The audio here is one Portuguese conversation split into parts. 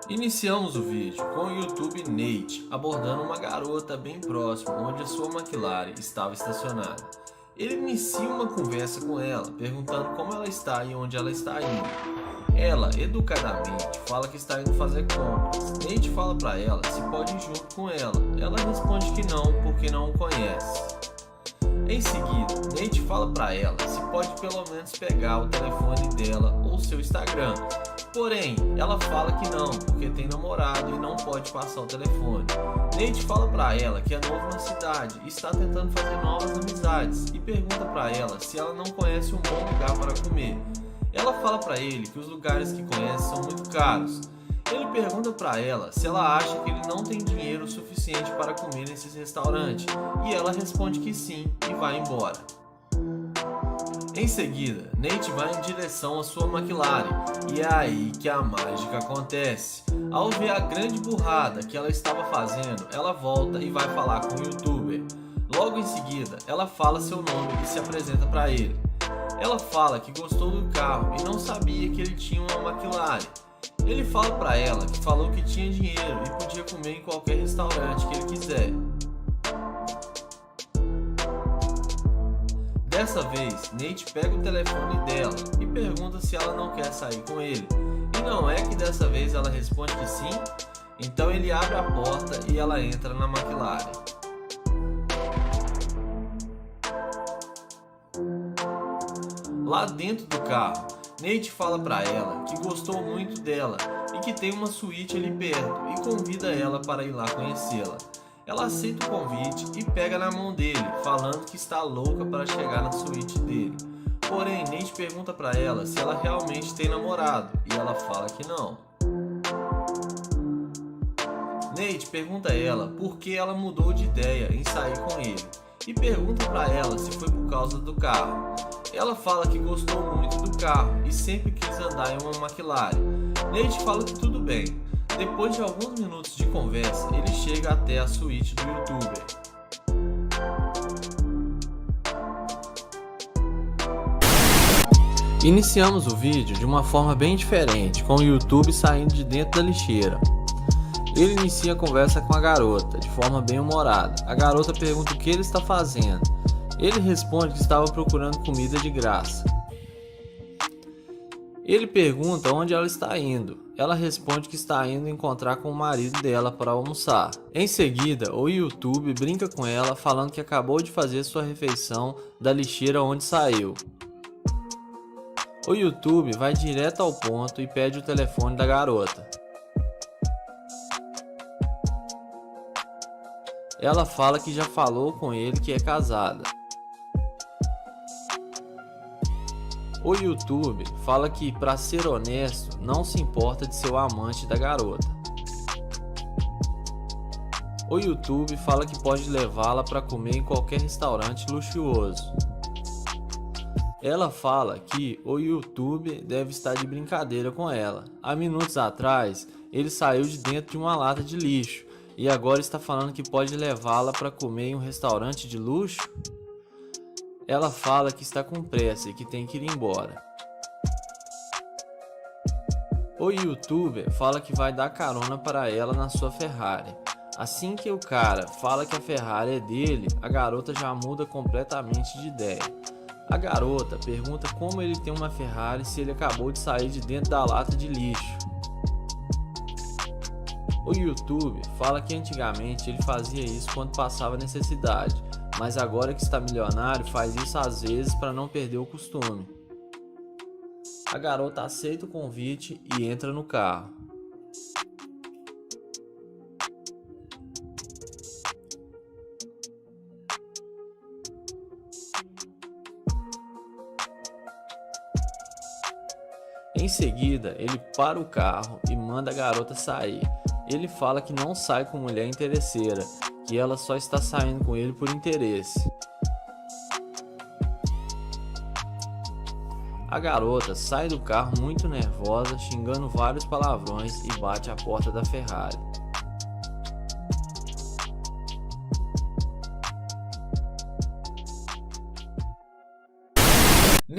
Iniciamos o vídeo com o YouTube Nate abordando uma garota bem próxima onde a sua McLaren estava estacionada. Ele inicia uma conversa com ela, perguntando como ela está e onde ela está indo. Ela, educadamente, fala que está indo fazer compras. Nate fala para ela se pode ir junto com ela. Ela responde que não, porque não o conhece. Em seguida, Nate fala para ela se pode pelo menos pegar o telefone dela ou seu Instagram. Porém, ela fala que não, porque tem namorado e não pode passar o telefone. Nate fala para ela que é novo na cidade e está tentando fazer novas amizades e pergunta para ela se ela não conhece um bom lugar para comer. Ela fala para ele que os lugares que conhece são muito caros. Ele pergunta para ela se ela acha que ele não tem dinheiro suficiente para comer nesses restaurantes e ela responde que sim e vai embora. Em seguida, Nate vai em direção à sua McLaren e é aí que a mágica acontece. Ao ver a grande burrada que ela estava fazendo, ela volta e vai falar com o YouTuber. Logo em seguida, ela fala seu nome e se apresenta para ele. Ela fala que gostou do carro e não sabia que ele tinha uma McLaren. Ele fala para ela que falou que tinha dinheiro e podia comer em qualquer restaurante que ele quiser. Dessa vez, Nate pega o telefone dela e pergunta se ela não quer sair com ele. E não é que dessa vez ela responde que sim? Então ele abre a porta e ela entra na McLaren. Lá dentro do carro, Nate fala para ela que gostou muito dela e que tem uma suíte ali perto e convida ela para ir lá conhecê-la. Ela aceita o convite e pega na mão dele, falando que está louca para chegar na suíte dele. Porém, Nate pergunta para ela se ela realmente tem namorado e ela fala que não. Nate pergunta a ela por que ela mudou de ideia em sair com ele e pergunta para ela se foi por causa do carro. Ela fala que gostou muito do carro e sempre quis andar em uma McLaren. Nate fala que tudo bem. Depois de alguns minutos de conversa, ele chega até a suíte do YouTuber. Iniciamos o vídeo de uma forma bem diferente, com o YouTube saindo de dentro da lixeira. Ele inicia a conversa com a garota, de forma bem humorada. A garota pergunta o que ele está fazendo. Ele responde que estava procurando comida de graça. Ele pergunta onde ela está indo. Ela responde que está indo encontrar com o marido dela para almoçar. Em seguida, o YouTube brinca com ela, falando que acabou de fazer sua refeição da lixeira onde saiu. O YouTube vai direto ao ponto e pede o telefone da garota. Ela fala que já falou com ele que é casada. O YouTube fala que, para ser honesto, não se importa de ser o amante da garota. O YouTube fala que pode levá-la para comer em qualquer restaurante luxuoso. Ela fala que o YouTube deve estar de brincadeira com ela. Há minutos atrás, ele saiu de dentro de uma lata de lixo e agora está falando que pode levá-la para comer em um restaurante de luxo? Ela fala que está com pressa e que tem que ir embora. O YouTuber fala que vai dar carona para ela na sua Ferrari. Assim que o cara fala que a Ferrari é dele, a garota já muda completamente de ideia. A garota pergunta como ele tem uma Ferrari se ele acabou de sair de dentro da lata de lixo. O YouTube fala que antigamente ele fazia isso quando passava necessidade, mas agora que está milionário faz isso às vezes para não perder o costume. A garota aceita o convite e entra no carro. Em seguida, ele para o carro e manda a garota sair. Ele fala que não sai com mulher interesseira, que ela só está saindo com ele por interesse. A garota sai do carro muito nervosa, xingando vários palavrões e bate a porta da Ferrari.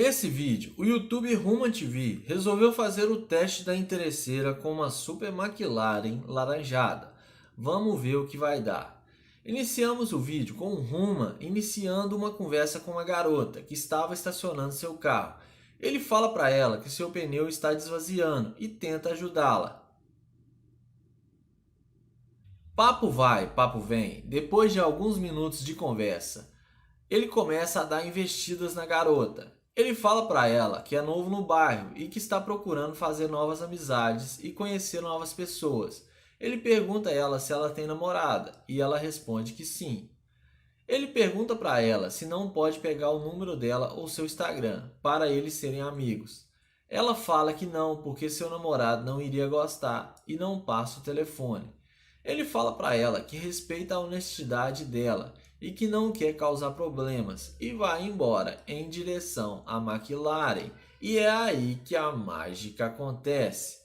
Nesse vídeo, o YouTube Ruma TV resolveu fazer o teste da interesseira com uma Super McLaren laranjada. Vamos ver o que vai dar. Iniciamos o vídeo com o Ruma iniciando uma conversa com uma garota que estava estacionando seu carro. Ele fala para ela que seu pneu está desvaziando e tenta ajudá-la. Papo vai, papo vem. Depois de alguns minutos de conversa, ele começa a dar investidas na garota. Ele fala para ela que é novo no bairro e que está procurando fazer novas amizades e conhecer novas pessoas. Ele pergunta a ela se ela tem namorada e ela responde que sim. Ele pergunta para ela se não pode pegar o número dela ou seu Instagram para eles serem amigos. Ela fala que não, porque seu namorado não iria gostar e não passa o telefone. Ele fala para ela que respeita a honestidade dela e que não quer causar problemas e vai embora em direção à McLaren. E é aí que a mágica acontece.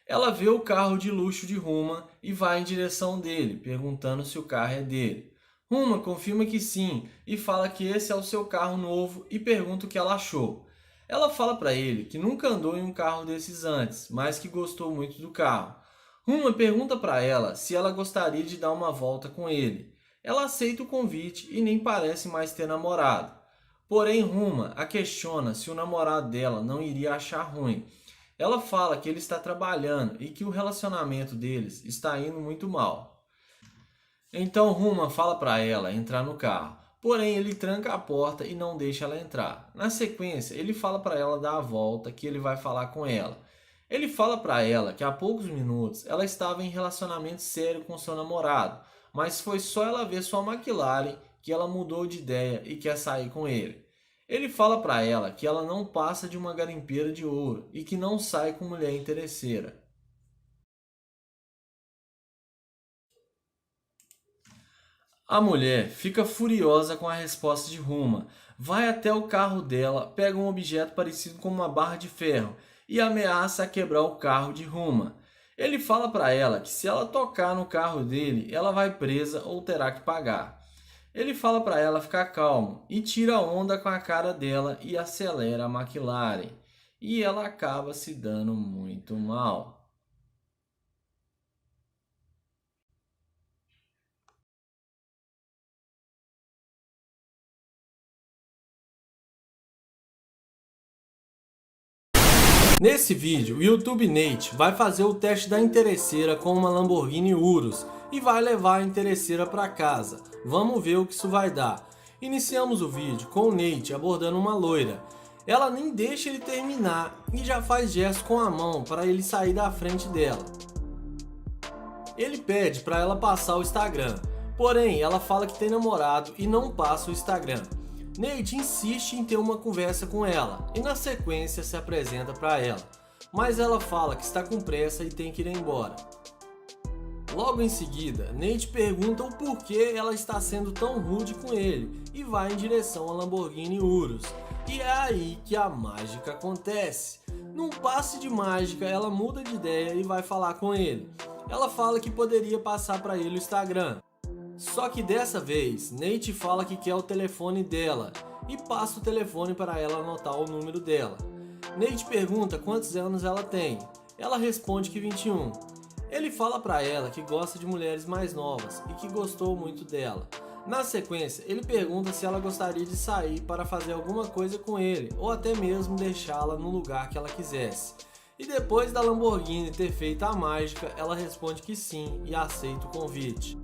Ela vê o carro de luxo de Ruma e vai em direção dele, perguntando se o carro é dele. Ruma confirma que sim e fala que esse é o seu carro novo e pergunta o que ela achou. Ela fala para ele que nunca andou em um carro desses antes, mas que gostou muito do carro. Ruma pergunta para ela se ela gostaria de dar uma volta com ele. Ela aceita o convite e nem parece mais ter namorado. Porém, Ruma a questiona se o namorado dela não iria achar ruim. Ela fala que ele está trabalhando e que o relacionamento deles está indo muito mal. Então Ruma fala para ela entrar no carro. Porém, ele tranca a porta e não deixa ela entrar. Na sequência, ele fala para ela dar a volta, que ele vai falar com ela. Ele fala para ela que há poucos minutos ela estava em relacionamento sério com seu namorado, mas foi só ela ver sua McLaren que ela mudou de ideia e quer sair com ele. Ele fala para ela que ela não passa de uma garimpeira de ouro e que não sai com mulher interesseira. A mulher fica furiosa com a resposta de Ruma, vai até o carro dela, pega um objeto parecido com uma barra de ferro e ameaça a quebrar o carro de Ruma. Ele fala para ela que se ela tocar no carro dele, ela vai presa ou terá que pagar. Ele fala para ela ficar calmo e tira onda com a cara dela e acelera a McLaren. E ela acaba se dando muito mal. Nesse vídeo, o YouTube Nate vai fazer o teste da interesseira com uma Lamborghini Urus e vai levar a interesseira para casa. Vamos ver o que isso vai dar. Iniciamos o vídeo com o Nate abordando uma loira. Ela nem deixa ele terminar e já faz gesto com a mão para ele sair da frente dela. Ele pede para ela passar o Instagram, porém ela fala que tem namorado e não passa o Instagram. Nate insiste em ter uma conversa com ela e na sequência se apresenta para ela, mas ela fala que está com pressa e tem que ir embora. Logo em seguida, Nate pergunta o porquê ela está sendo tão rude com ele e vai em direção à Lamborghini Urus. E é aí que a mágica acontece. Num passe de mágica, ela muda de ideia e vai falar com ele. Ela fala que poderia passar para ele o Instagram. Só que dessa vez, Nate fala que quer o telefone dela e passa o telefone para ela anotar o número dela. Nate pergunta quantos anos ela tem. Ela responde que 21. Ele fala para ela que gosta de mulheres mais novas e que gostou muito dela. Na sequência, ele pergunta se ela gostaria de sair para fazer alguma coisa com ele ou até mesmo deixá-la no lugar que ela quisesse. E depois da Lamborghini ter feito a mágica, ela responde que sim e aceita o convite.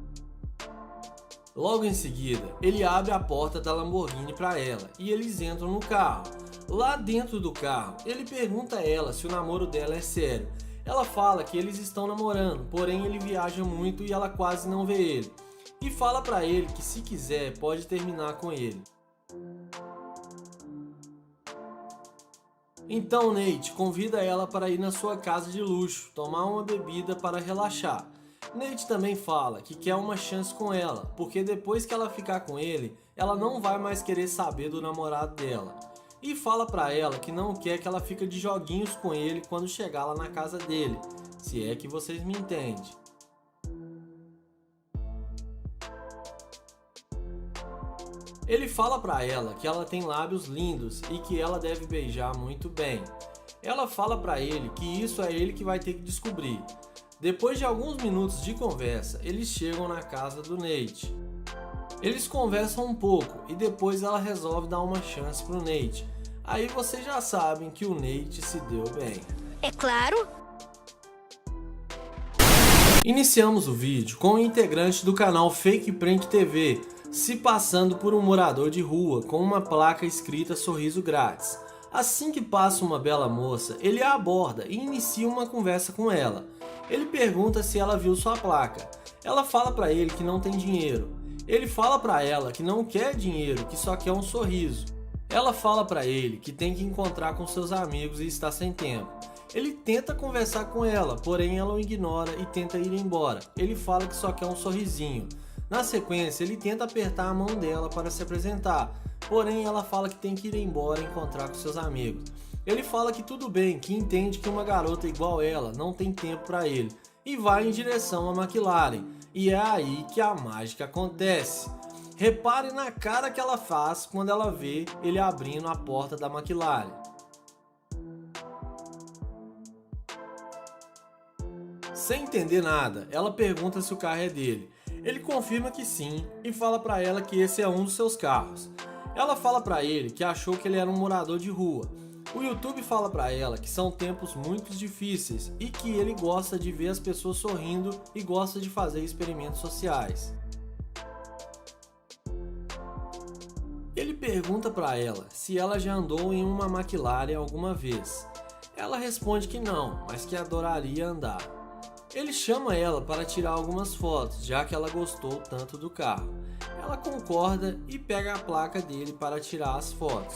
Logo em seguida, ele abre a porta da Lamborghini para ela e eles entram no carro. Lá dentro do carro, ele pergunta a ela se o namoro dela é sério. Ela fala que eles estão namorando, porém ele viaja muito e ela quase não vê ele. E fala para ele que se quiser pode terminar com ele. Então Nate convida ela para ir na sua casa de luxo, tomar uma bebida para relaxar. Nate também fala que quer uma chance com ela, porque depois que ela ficar com ele, ela não vai mais querer saber do namorado dela. E fala pra ela que não quer que ela fique de joguinhos com ele quando chegar lá na casa dele, se é que vocês me entendem. Ele fala para ela que ela tem lábios lindos e que ela deve beijar muito bem. Ela fala para ele que isso é ele que vai ter que descobrir. Depois de alguns minutos de conversa, eles chegam na casa do Nate. Eles conversam um pouco e depois ela resolve dar uma chance pro Nate. Aí vocês já sabem que o Nate se deu bem. É claro. Iniciamos o vídeo com um integrante do canal Fake Prank TV se passando por um morador de rua com uma placa escrita sorriso grátis. Assim que passa uma bela moça, ele a aborda e inicia uma conversa com ela. Ele pergunta se ela viu sua placa. Ela fala para ele que não tem dinheiro. Ele fala para ela que não quer dinheiro, que só quer um sorriso. Ela fala para ele que tem que encontrar com seus amigos e está sem tempo. Ele tenta conversar com ela, porém ela o ignora e tenta ir embora. Ele fala que só quer um sorrisinho. Na sequência, ele tenta apertar a mão dela para se apresentar, porém ela fala que tem que ir embora e encontrar com seus amigos. Ele fala que tudo bem, que entende que uma garota igual ela não tem tempo para ele e vai em direção à McLaren. E é aí que a mágica acontece. Repare na cara que ela faz quando ela vê ele abrindo a porta da McLaren. Sem entender nada, ela pergunta se o carro é dele. Ele confirma que sim e fala para ela que esse é um dos seus carros. Ela fala para ele que achou que ele era um morador de rua. O YouTube fala para ela que são tempos muito difíceis e que ele gosta de ver as pessoas sorrindo e gosta de fazer experimentos sociais. Ele pergunta para ela se ela já andou em uma McLaren alguma vez. Ela responde que não, mas que adoraria andar. Ele chama ela para tirar algumas fotos, já que ela gostou tanto do carro. Ela concorda e pega a placa dele para tirar as fotos.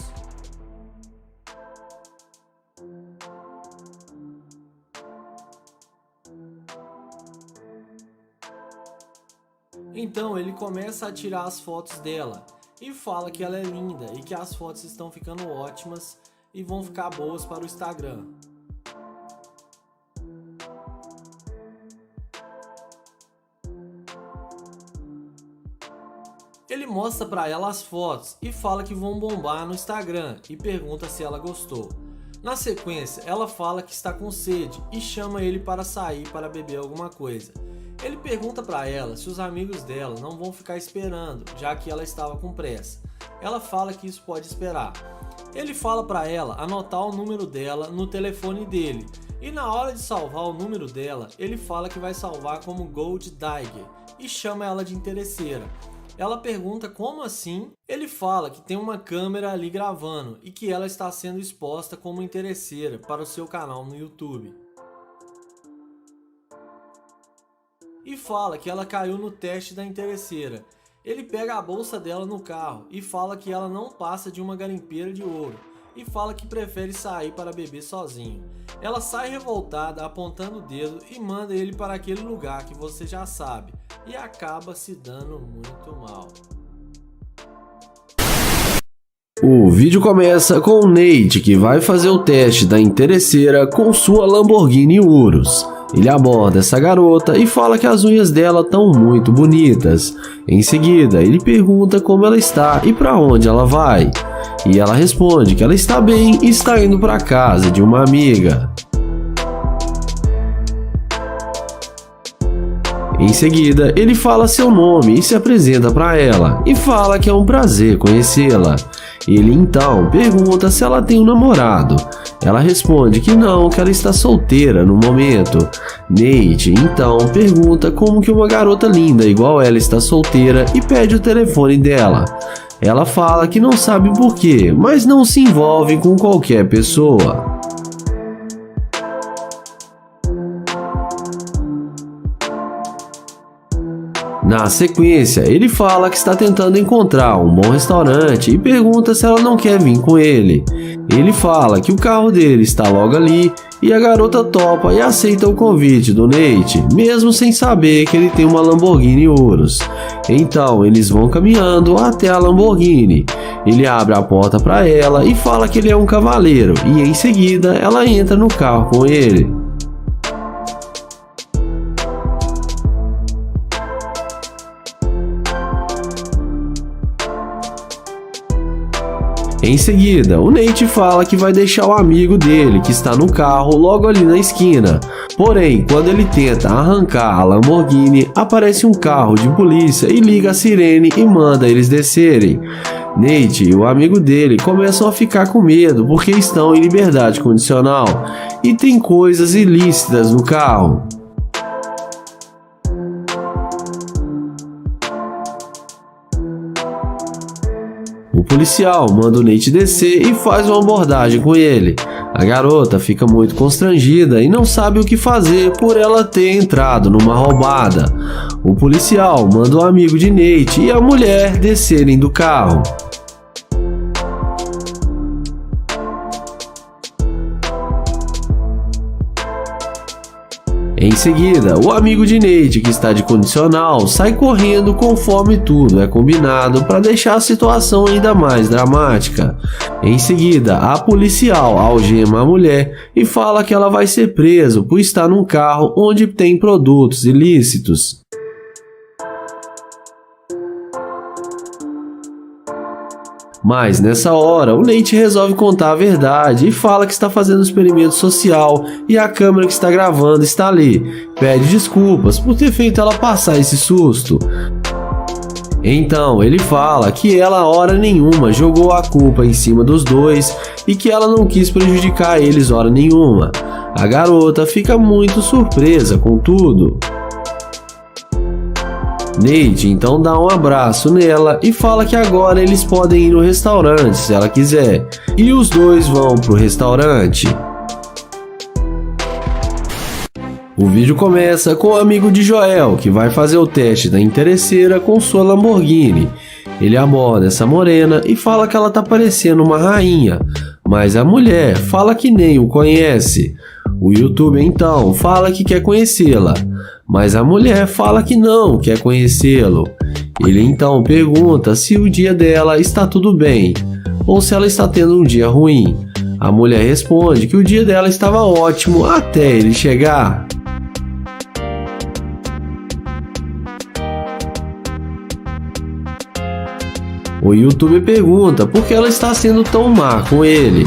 Então ele começa a tirar as fotos dela e fala que ela é linda e que as fotos estão ficando ótimas e vão ficar boas para o Instagram. Ele mostra para ela as fotos e fala que vão bombar no Instagram e pergunta se ela gostou. Na sequência, ela fala que está com sede e chama ele para sair para beber alguma coisa. Ele pergunta para ela se os amigos dela não vão ficar esperando, já que ela estava com pressa. Ela fala que isso pode esperar. Ele fala para ela anotar o número dela no telefone dele e na hora de salvar o número dela, ele fala que vai salvar como Gold Digger e chama ela de interesseira. Ela pergunta como assim. Ele fala que tem uma câmera ali gravando e que ela está sendo exposta como interesseira para o seu canal no YouTube. E fala que ela caiu no teste da interesseira. Ele pega a bolsa dela no carro e fala que ela não passa de uma garimpeira de ouro e fala que prefere sair para beber sozinho. Ela sai revoltada, apontando o dedo e manda ele para aquele lugar que você já sabe e acaba se dando muito mal. O vídeo começa com o Nate, que vai fazer o teste da interesseira com sua Lamborghini Urus. Ele aborda essa garota e fala que as unhas dela estão muito bonitas. Em seguida, ele pergunta como ela está e para onde ela vai. E ela responde que ela está bem e está indo para a casa de uma amiga. Em seguida, ele fala seu nome e se apresenta para ela e fala que é um prazer conhecê-la. Ele então pergunta se ela tem um namorado. Ela responde que não, que ela está solteira no momento. Nate então pergunta como que uma garota linda igual ela está solteira e pede o telefone dela. Ela fala que não sabe por quê, mas não se envolve com qualquer pessoa. Na sequência, ele fala que está tentando encontrar um bom restaurante e pergunta se ela não quer vir com ele. Ele fala que o carro dele está logo ali e a garota topa e aceita o convite do Nate, mesmo sem saber que ele tem uma Lamborghini Urus. Então eles vão caminhando até a Lamborghini. Ele abre a porta para ela e fala que ele é um cavaleiro e em seguida ela entra no carro com ele. Em seguida, o Nate fala que vai deixar o amigo dele, que está no carro logo ali na esquina. Porém, quando ele tenta arrancar a Lamborghini, aparece um carro de polícia e liga a sirene e manda eles descerem. Nate e o amigo dele começam a ficar com medo porque estão em liberdade condicional e tem coisas ilícitas no carro. O policial manda o Nate descer e faz uma abordagem com ele. A garota fica muito constrangida e não sabe o que fazer por ela ter entrado numa roubada. O policial manda o amigo de Nate e a mulher descerem do carro. Em seguida, o amigo de Nate, que está de condicional, sai correndo conforme tudo é combinado para deixar a situação ainda mais dramática. Em seguida, a policial algema a mulher e fala que ela vai ser presa por estar num carro onde tem produtos ilícitos. Mas nessa hora, o Nate resolve contar a verdade e fala que está fazendo um experimento social e a câmera que está gravando está ali. Pede desculpas por ter feito ela passar esse susto. Então ele fala que ela hora nenhuma jogou a culpa em cima dos dois e que ela não quis prejudicar eles hora nenhuma. A garota fica muito surpresa com tudo. Nate então dá um abraço nela e fala que agora eles podem ir no restaurante se ela quiser, e os dois vão pro restaurante. O vídeo começa com o amigo de Joel, que vai fazer o teste da interesseira com sua Lamborghini. Ele aborda essa morena e fala que ela tá parecendo uma rainha, mas a mulher fala que nem o conhece. O youtuber então fala que quer conhecê-la, mas a mulher fala que não quer conhecê-lo. Ele então pergunta se o dia dela está tudo bem ou se ela está tendo um dia ruim. A mulher responde que o dia dela estava ótimo até ele chegar. O youtuber pergunta por que ela está sendo tão má com ele.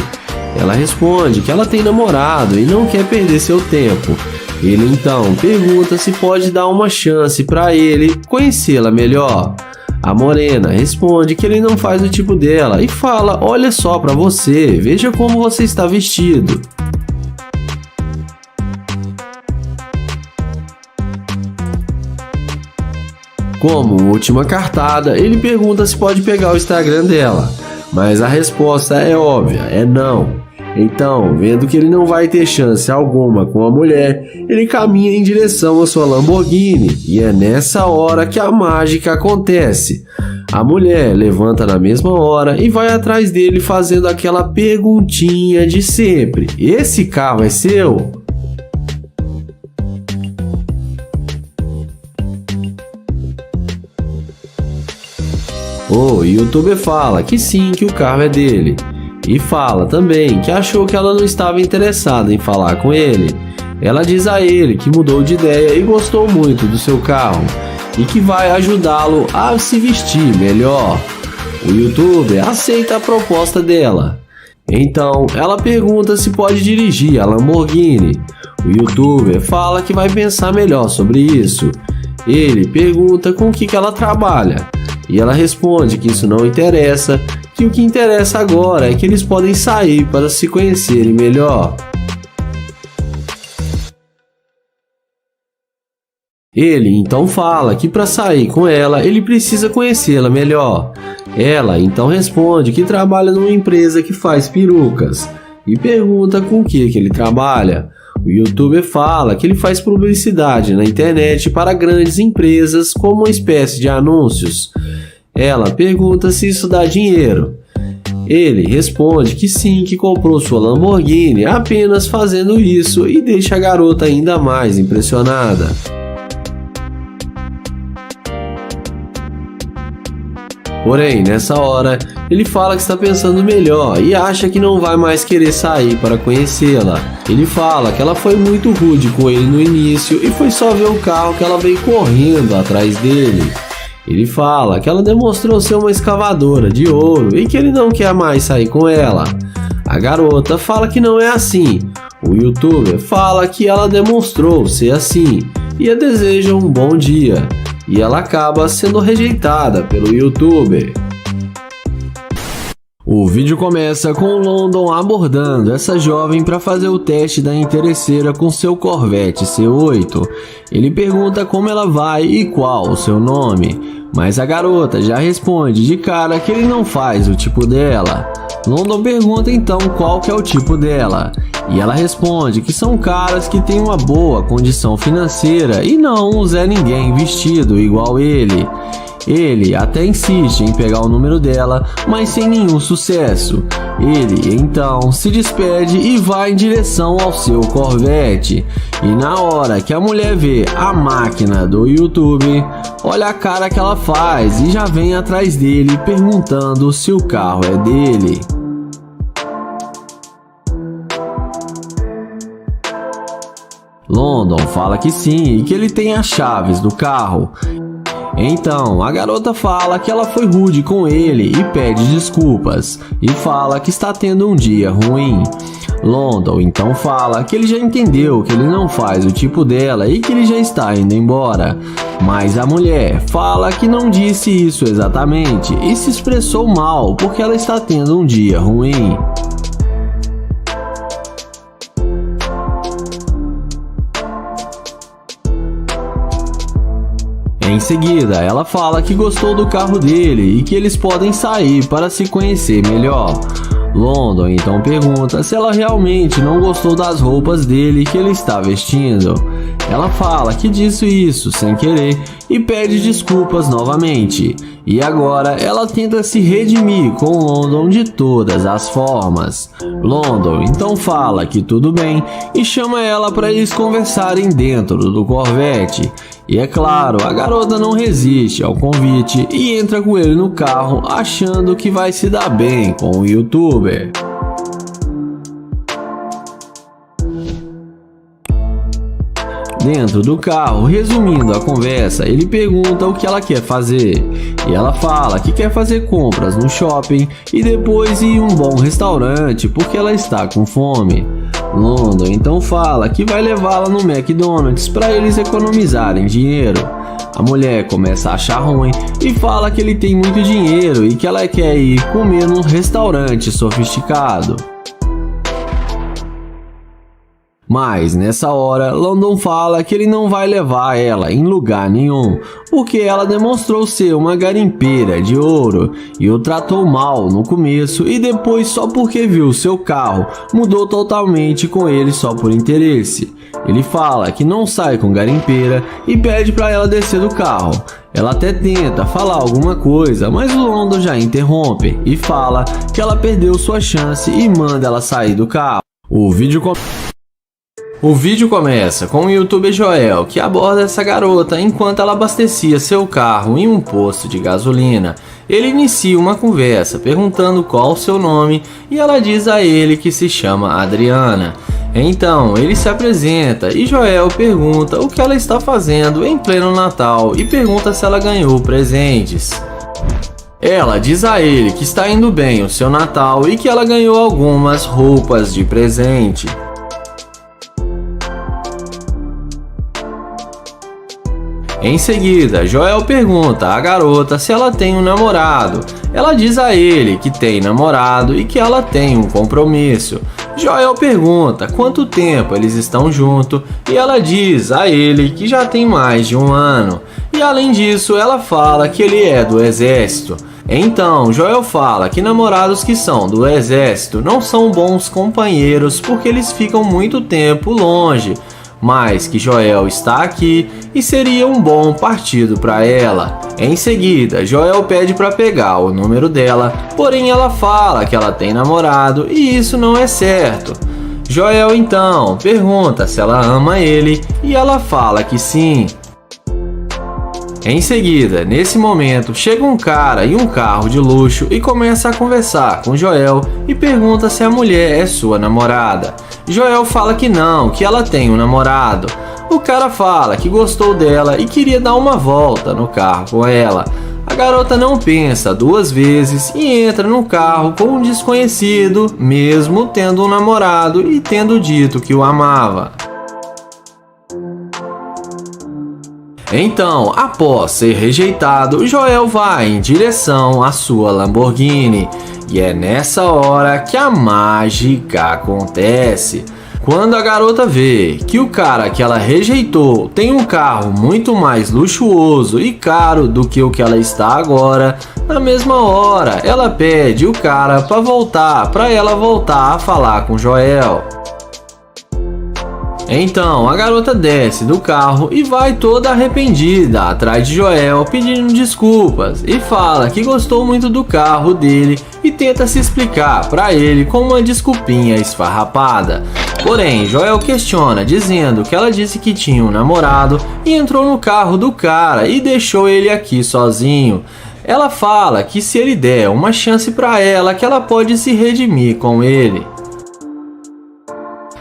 Ela responde que ela tem namorado e não quer perder seu tempo. Ele então pergunta se pode dar uma chance para ele conhecê-la melhor. A morena responde que ele não faz o tipo dela e fala: olha só para você, veja como você está vestido. Como última cartada, ele pergunta se pode pegar o Instagram dela, mas a resposta é óbvia, é não. Então, vendo que ele não vai ter chance alguma com a mulher, ele caminha em direção à sua Lamborghini, e é nessa hora que a mágica acontece. A mulher levanta na mesma hora e vai atrás dele fazendo aquela perguntinha de sempre: esse carro é seu? O youtuber fala que sim, que o carro é dele. E fala também que achou que ela não estava interessada em falar com ele. Ela diz a ele que mudou de ideia e gostou muito do seu carro e que vai ajudá-lo a se vestir melhor. O youtuber aceita a proposta dela. Então ela pergunta se pode dirigir a Lamborghini. O youtuber fala que vai pensar melhor sobre isso. Ele pergunta com o que ela trabalha e ela responde que isso não interessa, que o que interessa agora é que eles podem sair para se conhecerem melhor. Ele então fala que para sair com ela ele precisa conhecê-la melhor. Ela então responde que trabalha numa empresa que faz perucas e pergunta com o que ele trabalha. O youtuber fala que ele faz publicidade na internet para grandes empresas como uma espécie de anúncios. Ela pergunta se isso dá dinheiro. Ele responde que sim, que comprou sua Lamborghini apenas fazendo isso e deixa a garota ainda mais impressionada. Porém, nessa hora, ele fala que está pensando melhor e acha que não vai mais querer sair para conhecê-la. Ele fala que ela foi muito rude com ele no início e foi só ver o carro que ela veio correndo atrás dele. Ele fala que ela demonstrou ser uma escavadora de ouro e que ele não quer mais sair com ela. A garota fala que não é assim. O youtuber fala que ela demonstrou ser assim e a deseja um bom dia. E ela acaba sendo rejeitada pelo youtuber. O vídeo começa com o London abordando essa jovem para fazer o teste da interesseira com seu Corvette C8. Ele pergunta como ela vai e qual o seu nome, mas a garota já responde de cara que ele não faz o tipo dela. London pergunta então qual que é o tipo dela, e ela responde que são caras que têm uma boa condição financeira e não um Zé Ninguém vestido igual ele. Ele até insiste em pegar o número dela, mas sem nenhum sucesso. Ele então se despede e vai em direção ao seu Corvette. E na hora que a mulher vê a máquina do YouTube, olha a cara que ela faz e já vem atrás dele perguntando se o carro é dele. London fala que sim e que ele tem as chaves do carro. Então, a garota fala que ela foi rude com ele e pede desculpas, e fala que está tendo um dia ruim. London então fala que ele já entendeu que ele não faz o tipo dela e que ele já está indo embora. Mas a mulher fala que não disse isso exatamente e se expressou mal porque ela está tendo um dia ruim. Em seguida, ela fala que gostou do carro dele e que eles podem sair para se conhecer melhor. London então pergunta se ela realmente não gostou das roupas dele que ele está vestindo. Ela fala que disse isso sem querer e pede desculpas novamente. E agora ela tenta se redimir com London de todas as formas. London então fala que tudo bem e chama ela para eles conversarem dentro do Corvette. E é claro, a garota não resiste ao convite e entra com ele no carro achando que vai se dar bem com o youtuber. Dentro do carro, resumindo a conversa, ele pergunta o que ela quer fazer. E ela fala que quer fazer compras no shopping e depois ir em um bom restaurante porque ela está com fome. London então fala que vai levá-la no McDonald's para eles economizarem dinheiro. A mulher começa a achar ruim e fala que ele tem muito dinheiro e que ela quer ir comer num restaurante sofisticado. Mas nessa hora, London fala que ele não vai levar ela em lugar nenhum, porque ela demonstrou ser uma garimpeira de ouro e o tratou mal no começo e depois só porque viu seu carro mudou totalmente com ele só por interesse. Ele fala que não sai com garimpeira e pede para ela descer do carro. Ela até tenta falar alguma coisa, mas o London já interrompe e fala que ela perdeu sua chance e manda ela sair do carro. O vídeo começa com o youtuber Joel, que aborda essa garota enquanto ela abastecia seu carro em um posto de gasolina. Ele inicia uma conversa perguntando qual o seu nome e ela diz a ele que se chama Adriana. Então ele se apresenta e Joel pergunta o que ela está fazendo em pleno Natal e pergunta se ela ganhou presentes. Ela diz a ele que está indo bem o seu Natal e que ela ganhou algumas roupas de presente. Em seguida, Joel pergunta à garota se ela tem um namorado. Ela diz a ele que tem namorado e que ela tem um compromisso. Joel pergunta quanto tempo eles estão juntos e ela diz a ele que já tem mais de um ano. E além disso, ela fala que ele é do exército. Então, Joel fala que namorados que são do exército não são bons companheiros porque eles ficam muito tempo longe. Mas que Joel está aqui e seria um bom partido para ela. Em seguida, Joel pede para pegar o número dela, porém ela fala que ela tem namorado e isso não é certo. Joel então pergunta se ela ama ele e ela fala que sim. Em seguida, nesse momento, chega um cara em um carro de luxo e começa a conversar com Joel e pergunta se a mulher é sua namorada. Joel fala que não, que ela tem um namorado. O cara fala que gostou dela e queria dar uma volta no carro com ela. A garota não pensa duas vezes e entra no carro com um desconhecido, mesmo tendo um namorado e tendo dito que o amava. Então, após ser rejeitado, Joel vai em direção à sua Lamborghini. E é nessa hora que a mágica acontece. Quando a garota vê que o cara que ela rejeitou tem um carro muito mais luxuoso e caro do que o que ela está agora, na mesma hora ela pede o cara para ela voltar a falar com Joel. Então a garota desce do carro e vai toda arrependida atrás de Joel pedindo desculpas e fala que gostou muito do carro dele e tenta se explicar para ele com uma desculpinha esfarrapada. Porém, Joel questiona dizendo que ela disse que tinha um namorado e entrou no carro do cara e deixou ele aqui sozinho. Ela fala que se ele der uma chance para ela, que ela pode se redimir com ele.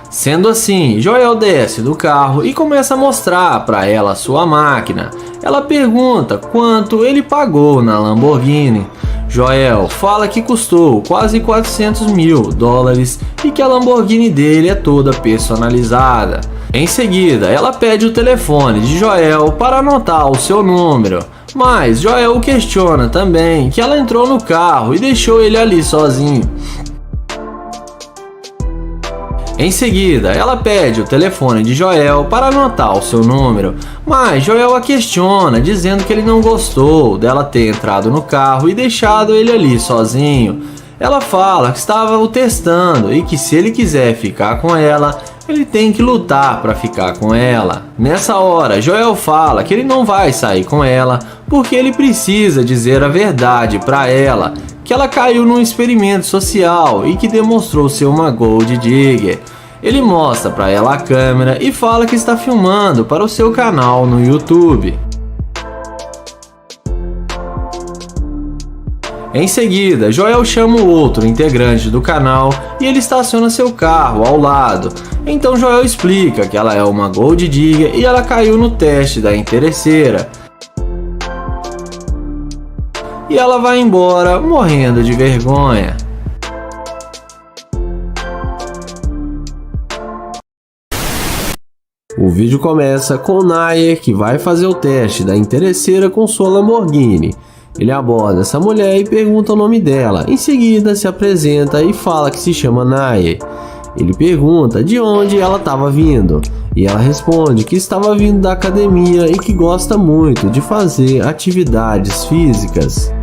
Sendo assim, Joel desce do carro e começa a mostrar para ela sua máquina. Ela pergunta quanto ele pagou na Lamborghini. Joel fala que custou quase $400 mil e que a Lamborghini dele é toda personalizada. Em seguida, ela pede o telefone de Joel para anotar o seu número. Mas Joel questiona também que ela entrou no carro e deixou ele ali sozinho. Em seguida, ela pede o telefone de Joel para anotar o seu número, mas Joel a questiona, dizendo que ele não gostou dela ter entrado no carro e deixado ele ali sozinho. Ela fala que estava o testando e que se ele quiser ficar com ela, ele tem que lutar para ficar com ela. Nessa hora, Joel fala que ele não vai sair com ela porque ele precisa dizer a verdade para ela, que ela caiu num experimento social e que demonstrou ser uma gold digger. Ele mostra para ela a câmera e fala que está filmando para o seu canal no YouTube. Em seguida, Joel chama o outro integrante do canal e ele estaciona seu carro ao lado. Então Joel explica que ela é uma gold digger e ela caiu no teste da interesseira. E ela vai embora morrendo de vergonha. O vídeo começa com Nair, que vai fazer o teste da interesseira com sua Lamborghini. Ele aborda essa mulher e pergunta o nome dela. Em seguida se apresenta e fala que se chama Nair. Ele pergunta de onde ela estava vindo. E ela responde que estava vindo da academia e que gosta muito de fazer atividades físicas.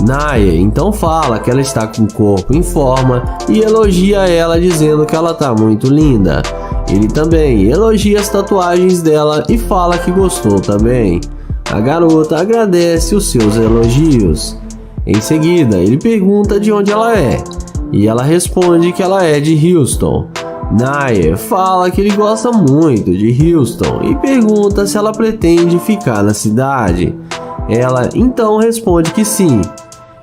Nair então fala que ela está com o corpo em forma e elogia ela dizendo que ela está muito linda. Ele também elogia as tatuagens dela e fala que gostou também. A garota agradece os seus elogios. Em seguida, ele pergunta de onde ela é e ela responde que ela é de Houston. Nair fala que ele gosta muito de Houston e pergunta se ela pretende ficar na cidade. Ela então responde que sim.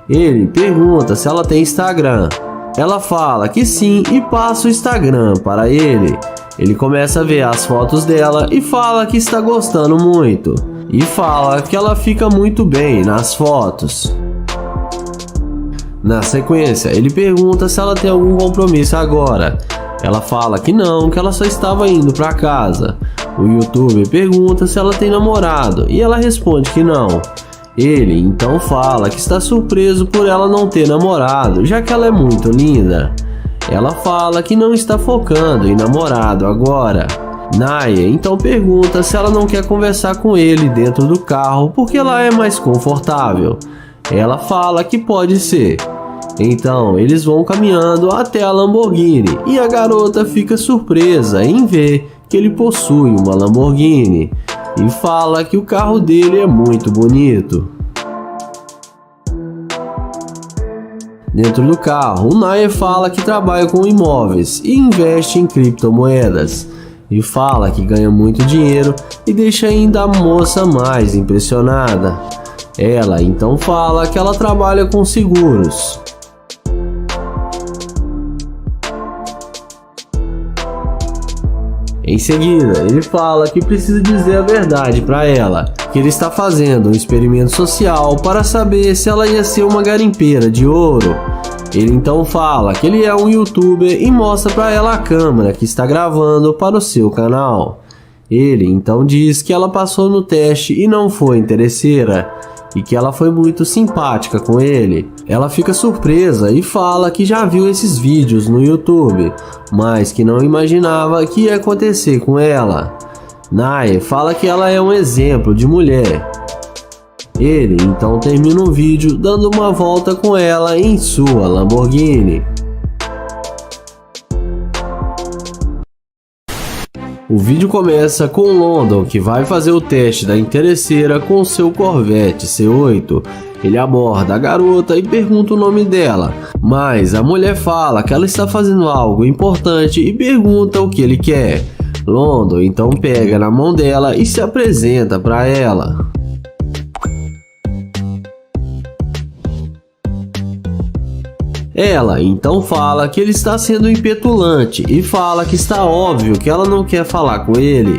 Ele pergunta se ela tem Instagram. Ela fala que sim e passa o Instagram para ele. Ele começa a ver as fotos dela e fala que está gostando muito. E fala que ela fica muito bem nas fotos. Na sequência, ele pergunta se ela tem algum compromisso agora. Ela fala que não, que ela só estava indo para casa. O youtuber pergunta se ela tem namorado e ela responde que não. Ele então fala que está surpreso por ela não ter namorado, já que ela é muito linda. Ela fala que não está focando em namorado agora. Nair então pergunta se ela não quer conversar com ele dentro do carro porque lá é mais confortável. Ela fala que pode ser. Então eles vão caminhando até a Lamborghini e a garota fica surpresa em ver que ele possui uma Lamborghini e fala que o carro dele é muito bonito. Dentro do carro, o Nair fala que trabalha com imóveis e investe em criptomoedas e fala que ganha muito dinheiro e deixa ainda a moça mais impressionada. Ela então fala que ela trabalha com seguros. Em seguida, ele fala que precisa dizer a verdade para ela, que ele está fazendo um experimento social para saber se ela ia ser uma garimpeira de ouro. Ele então fala que ele é um youtuber e mostra para ela a câmera que está gravando para o seu canal. Ele então diz que ela passou no teste e não foi interesseira, e que ela foi muito simpática com ele. Ela fica surpresa e fala que já viu esses vídeos no YouTube, mas que não imaginava que ia acontecer com ela. Naya fala que ela é um exemplo de mulher. Ele então termina o vídeo dando uma volta com ela em sua Lamborghini. O vídeo começa com London, que vai fazer o teste da interesseira com seu Corvette C8. Ele aborda a garota e pergunta o nome dela, mas a mulher fala que ela está fazendo algo importante e pergunta o que ele quer. London então pega na mão dela e se apresenta para ela. Ela então fala que ele está sendo impetulante e fala que está óbvio que ela não quer falar com ele.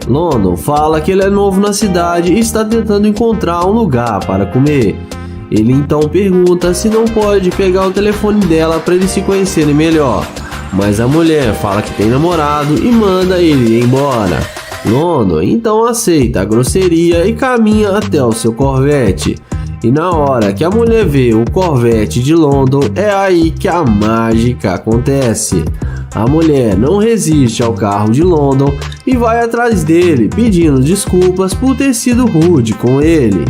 London fala que ele é novo na cidade e está tentando encontrar um lugar para comer. Ele então pergunta se não pode pegar o telefone dela para eles se conhecerem melhor, mas a mulher fala que tem namorado e manda ele ir embora. London então aceita a grosseria e caminha até o seu Corvette. E na hora que a mulher vê o Corvette de London, é aí que a mágica acontece. A mulher não resiste ao carro de London e vai atrás dele, pedindo desculpas por ter sido rude com ele.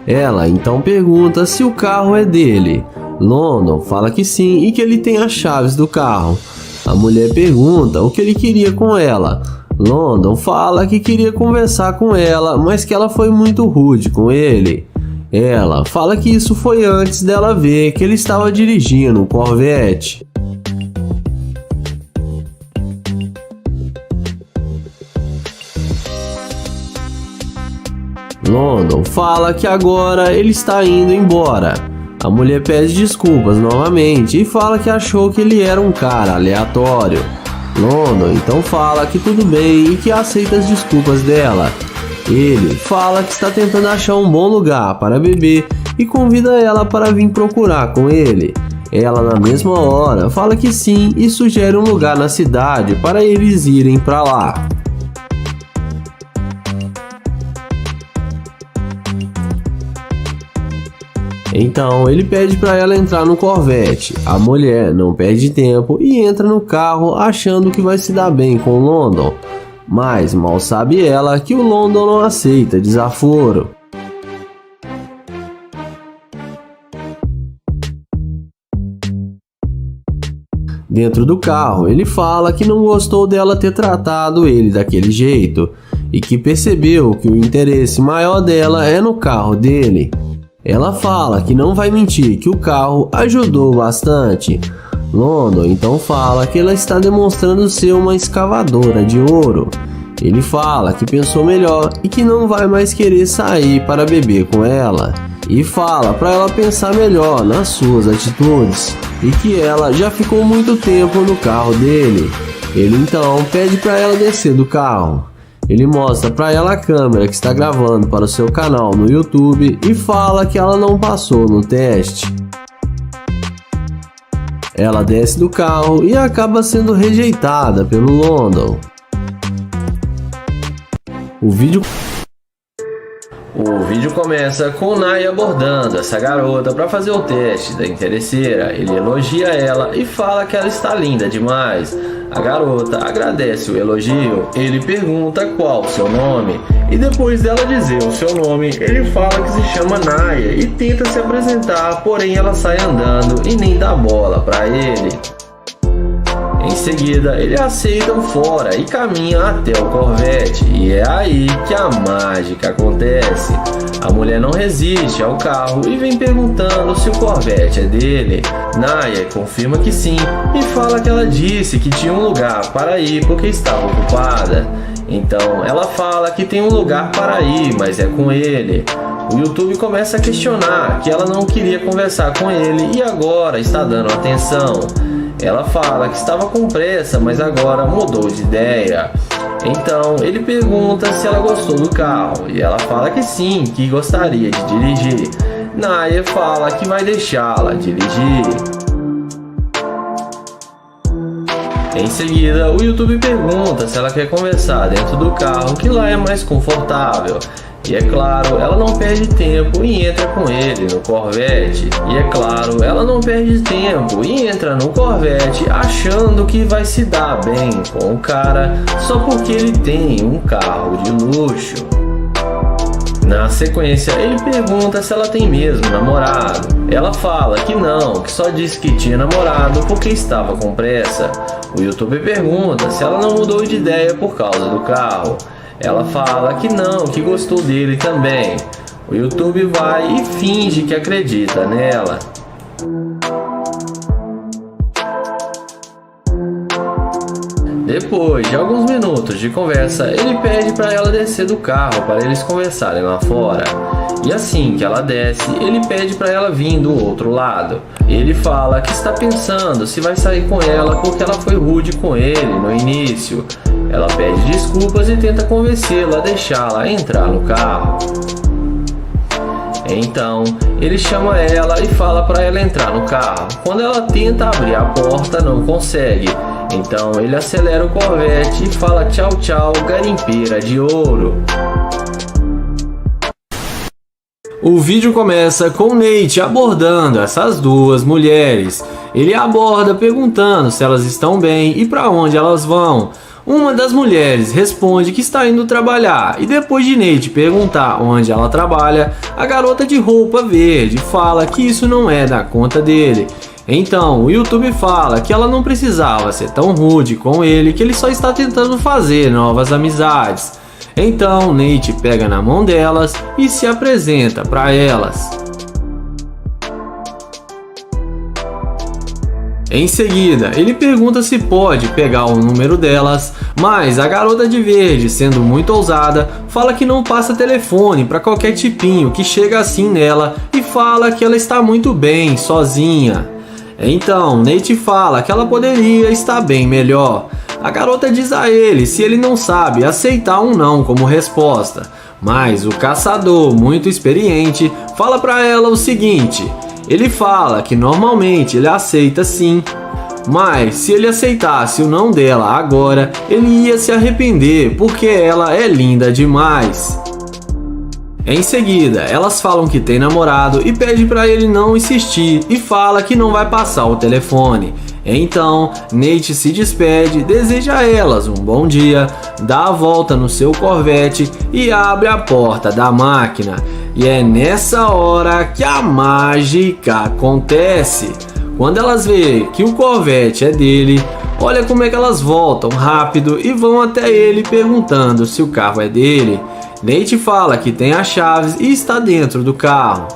Ela então pergunta se o carro é dele. London fala que sim e que ele tem as chaves do carro. A mulher pergunta o que ele queria com ela. London fala que queria conversar com ela, mas que ela foi muito rude com ele. Ela fala que isso foi antes dela ver que ele estava dirigindo um Corvette. London fala que agora ele está indo embora. A mulher pede desculpas novamente e fala que achou que ele era um cara aleatório. London então fala que tudo bem e que aceita as desculpas dela. Ele fala que está tentando achar um bom lugar para beber e convida ela para vir procurar com ele. Ela na mesma hora fala que sim e sugere um lugar na cidade para eles irem para lá. Então ele pede para ela entrar no Corvette. A mulher não perde tempo e entra no carro achando que vai se dar bem com London. Mas mal sabe ela que o London não aceita desaforo. Dentro do carro, ele fala que não gostou dela ter tratado ele daquele jeito e que percebeu que o interesse maior dela é no carro dele. Ela fala que não vai mentir que o carro ajudou bastante. London então fala que ela está demonstrando ser uma escavadora de ouro. Ele fala que pensou melhor e que não vai mais querer sair para beber com ela. E fala para ela pensar melhor nas suas atitudes e que ela já ficou muito tempo no carro dele. Ele então pede para ela descer do carro. Ele mostra para ela a câmera que está gravando para o seu canal no YouTube e fala que ela não passou no teste. Ela desce do carro e acaba sendo rejeitada pelo London. O vídeo começa com Naya abordando essa garota para fazer o teste da interesseira. Ele elogia ela e fala que ela está linda demais. A garota agradece o elogio. Ele pergunta qual o seu nome e depois dela dizer o seu nome, ele fala que se chama Naya e tenta se apresentar, porém ela sai andando e nem dá bola para ele. Em seguida, ele aceita o fora e caminha até o Corvette, e é aí que a mágica acontece. A mulher não resiste ao carro e vem perguntando se o Corvette é dele. Naya confirma que sim e fala que ela disse que tinha um lugar para ir porque estava ocupada. Então ela fala que tem um lugar para ir, mas é com ele. O YouTube começa a questionar que ela não queria conversar com ele e agora está dando atenção. Ela fala que estava com pressa, mas agora mudou de ideia. Então ele pergunta se ela gostou do carro e ela fala que sim, que gostaria de dirigir. Naya fala que vai deixá-la dirigir. Em seguida, o YouTube pergunta se ela quer conversar dentro do carro, que lá é mais confortável. E é claro, ela não perde tempo e entra com ele no Corvette. E é claro, ela não perde tempo e entra no Corvette achando que vai se dar bem com o cara só porque ele tem um carro de luxo. Na sequência, ele pergunta se ela tem mesmo namorado. Ela fala que não, que só disse que tinha namorado porque estava com pressa. O YouTube pergunta se ela não mudou de ideia por causa do carro. Ela fala que não, que gostou dele também. O YouTube vai e finge que acredita nela. Depois de alguns minutos de conversa, ele pede para ela descer do carro para eles conversarem lá fora. E assim que ela desce, ele pede para ela vir do outro lado. Ele fala que está pensando se vai sair com ela porque ela foi rude com ele no início. Ela pede desculpas e tenta convencê-la a deixá-la entrar no carro. Então, ele chama ela e fala para ela entrar no carro. Quando ela tenta abrir a porta, não consegue. Então ele acelera o Corvette e fala tchau tchau, garimpeira de ouro. O vídeo começa com Nate abordando essas duas mulheres. Ele aborda perguntando se elas estão bem e para onde elas vão. Uma das mulheres responde que está indo trabalhar e depois de Nate perguntar onde ela trabalha, a garota de roupa verde fala que isso não é da conta dele. Então o YouTube fala que ela não precisava ser tão rude com ele, que ele só está tentando fazer novas amizades. Então Nate pega na mão delas e se apresenta para elas. Em seguida, ele pergunta se pode pegar o número delas, mas a garota de verde, sendo muito ousada, fala que não passa telefone para qualquer tipinho que chega assim nela e fala que ela está muito bem sozinha. Então, Nate fala que ela poderia estar bem melhor. A garota diz a ele se ele não sabe aceitar um não como resposta, mas o caçador, muito experiente, fala para ela o seguinte: ele fala que normalmente ele aceita sim, mas se ele aceitasse o não dela agora, ele ia se arrepender porque ela é linda demais. Em seguida, elas falam que tem namorado e pede para ele não insistir e fala que não vai passar o telefone. Então, Nate se despede, deseja a elas um bom dia, dá a volta no seu Corvette e abre a porta da máquina. E é nessa hora que a mágica acontece. Quando elas veem que o Corvette é dele, olha como é que elas voltam rápido e vão até ele perguntando se o carro é dele. Nate fala que tem as chaves e está dentro do carro.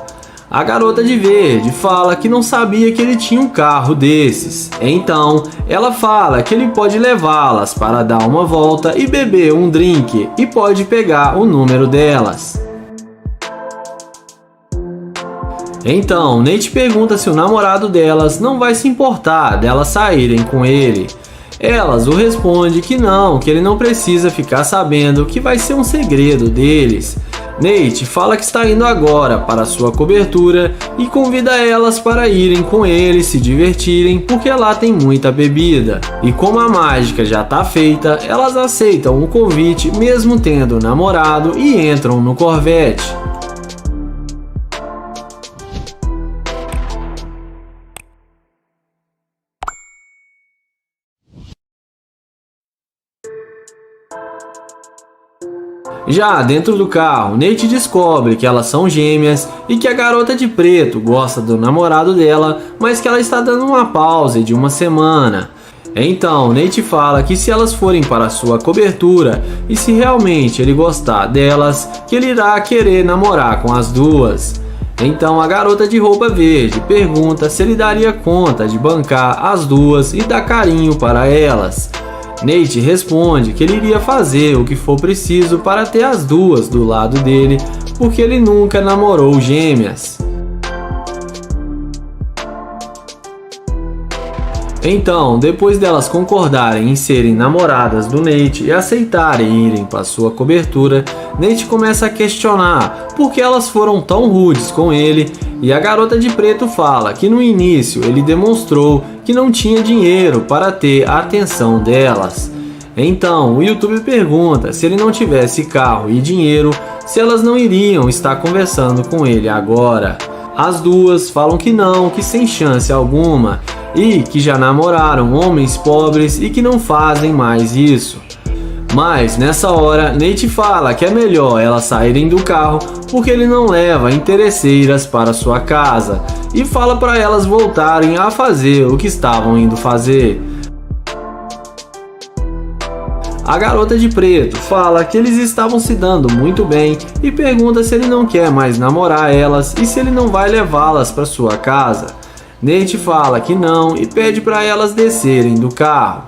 A garota de verde fala que não sabia que ele tinha um carro desses. Então, ela fala que ele pode levá-las para dar uma volta e beber um drink e pode pegar o número delas. Então, Nate pergunta se o namorado delas não vai se importar delas saírem com ele. Elas o respondem que não, que ele não precisa ficar sabendo, que vai ser um segredo deles. Nate fala que está indo agora para sua cobertura e convida elas para irem com ele se divertirem porque lá tem muita bebida. E como a mágica já está feita, elas aceitam o convite mesmo tendo namorado e entram no Corvette. Já dentro do carro, Nate descobre que elas são gêmeas e que a garota de preto gosta do namorado dela, mas que ela está dando uma pausa de uma semana. Então, Nate fala que se elas forem para sua cobertura e se realmente ele gostar delas, que ele irá querer namorar com as duas. Então a garota de roupa verde pergunta se ele daria conta de bancar as duas e dar carinho para elas. Nate responde que ele iria fazer o que for preciso para ter as duas do lado dele, porque ele nunca namorou gêmeas. Então, depois delas concordarem em serem namoradas do Nate e aceitarem irem para sua cobertura, Nate começa a questionar por que elas foram tão rudes com ele, e a garota de preto fala que no início ele demonstrou que não tinha dinheiro para ter a atenção delas. Então, o YouTube pergunta se ele não tivesse carro e dinheiro, se elas não iriam estar conversando com ele agora. As duas falam que não, que sem chance alguma, e que já namoraram homens pobres e que não fazem mais isso. Mas nessa hora, Nate fala que é melhor elas saírem do carro porque ele não leva interesseiras para sua casa, e fala para elas voltarem a fazer o que estavam indo fazer. A garota de preto fala que eles estavam se dando muito bem e pergunta se ele não quer mais namorar elas e se ele não vai levá-las para sua casa. Nate fala que não e pede para elas descerem do carro.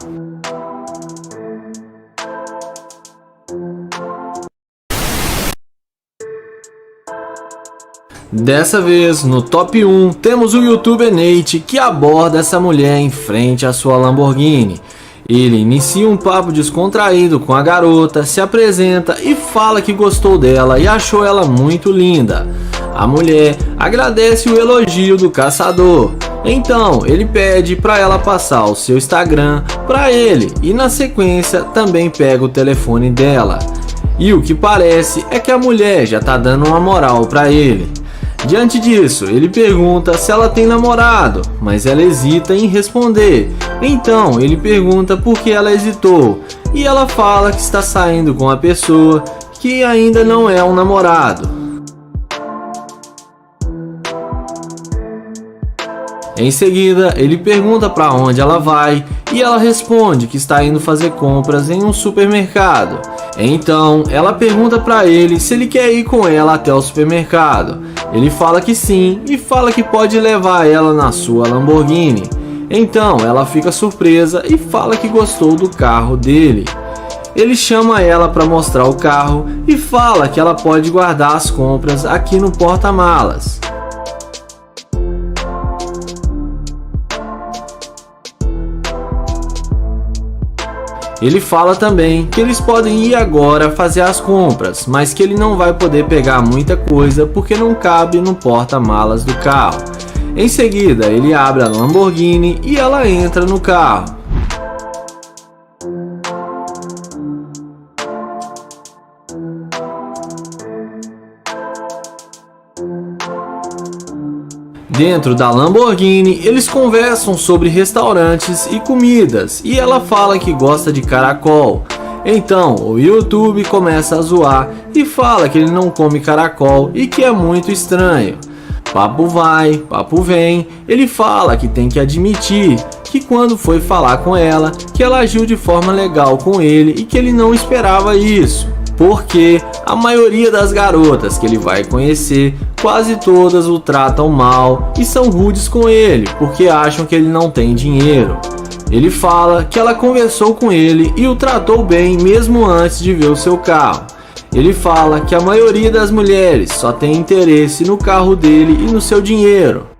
Dessa vez, no top 1, temos o youtuber Nate, que aborda essa mulher em frente à sua Lamborghini. Ele inicia um papo descontraído com a garota, se apresenta e fala que gostou dela e achou ela muito linda. A mulher agradece o elogio do caçador. Então ele pede para ela passar o seu Instagram para ele e na sequência também pega o telefone dela. E o que parece é que a mulher já tá dando uma moral para ele. Diante disso, ele pergunta se ela tem namorado, mas ela hesita em responder. Então ele pergunta por que ela hesitou, e ela fala que está saindo com a pessoa que ainda não é um namorado. Em seguida, ele pergunta para onde ela vai e ela responde que está indo fazer compras em um supermercado. Então, ela pergunta para ele se ele quer ir com ela até o supermercado. Ele fala que sim e fala que pode levar ela na sua Lamborghini. Então, ela fica surpresa e fala que gostou do carro dele. Ele chama ela para mostrar o carro e fala que ela pode guardar as compras aqui no porta-malas. Ele fala também que eles podem ir agora fazer as compras, mas que ele não vai poder pegar muita coisa porque não cabe no porta-malas do carro. Em seguida, ele abre a Lamborghini e ela entra no carro. Dentro da Lamborghini, eles conversam sobre restaurantes e comidas e ela fala que gosta de caracol. Então o YouTube começa a zoar e fala que ele não come caracol e que é muito estranho. Papo vai, papo vem, ele fala que tem que admitir que quando foi falar com ela, que ela agiu de forma legal com ele e que ele não esperava isso. Porque a maioria das garotas que ele vai conhecer, quase todas o tratam mal e são rudes com ele, porque acham que ele não tem dinheiro. Ele fala que ela conversou com ele e o tratou bem mesmo antes de ver o seu carro. Ele fala que a maioria das mulheres só tem interesse no carro dele e no seu dinheiro.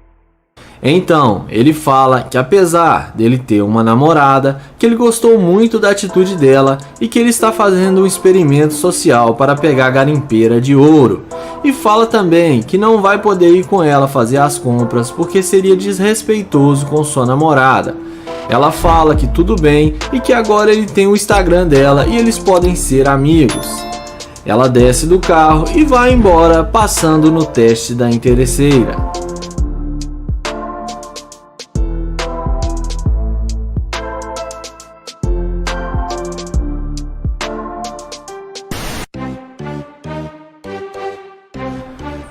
Então, ele fala que apesar dele ter uma namorada, que ele gostou muito da atitude dela e que ele está fazendo um experimento social para pegar garimpeira de ouro. E fala também que não vai poder ir com ela fazer as compras porque seria desrespeitoso com sua namorada. Ela fala que tudo bem e que agora ele tem o Instagram dela e eles podem ser amigos. Ela desce do carro e vai embora, passando no teste da interesseira.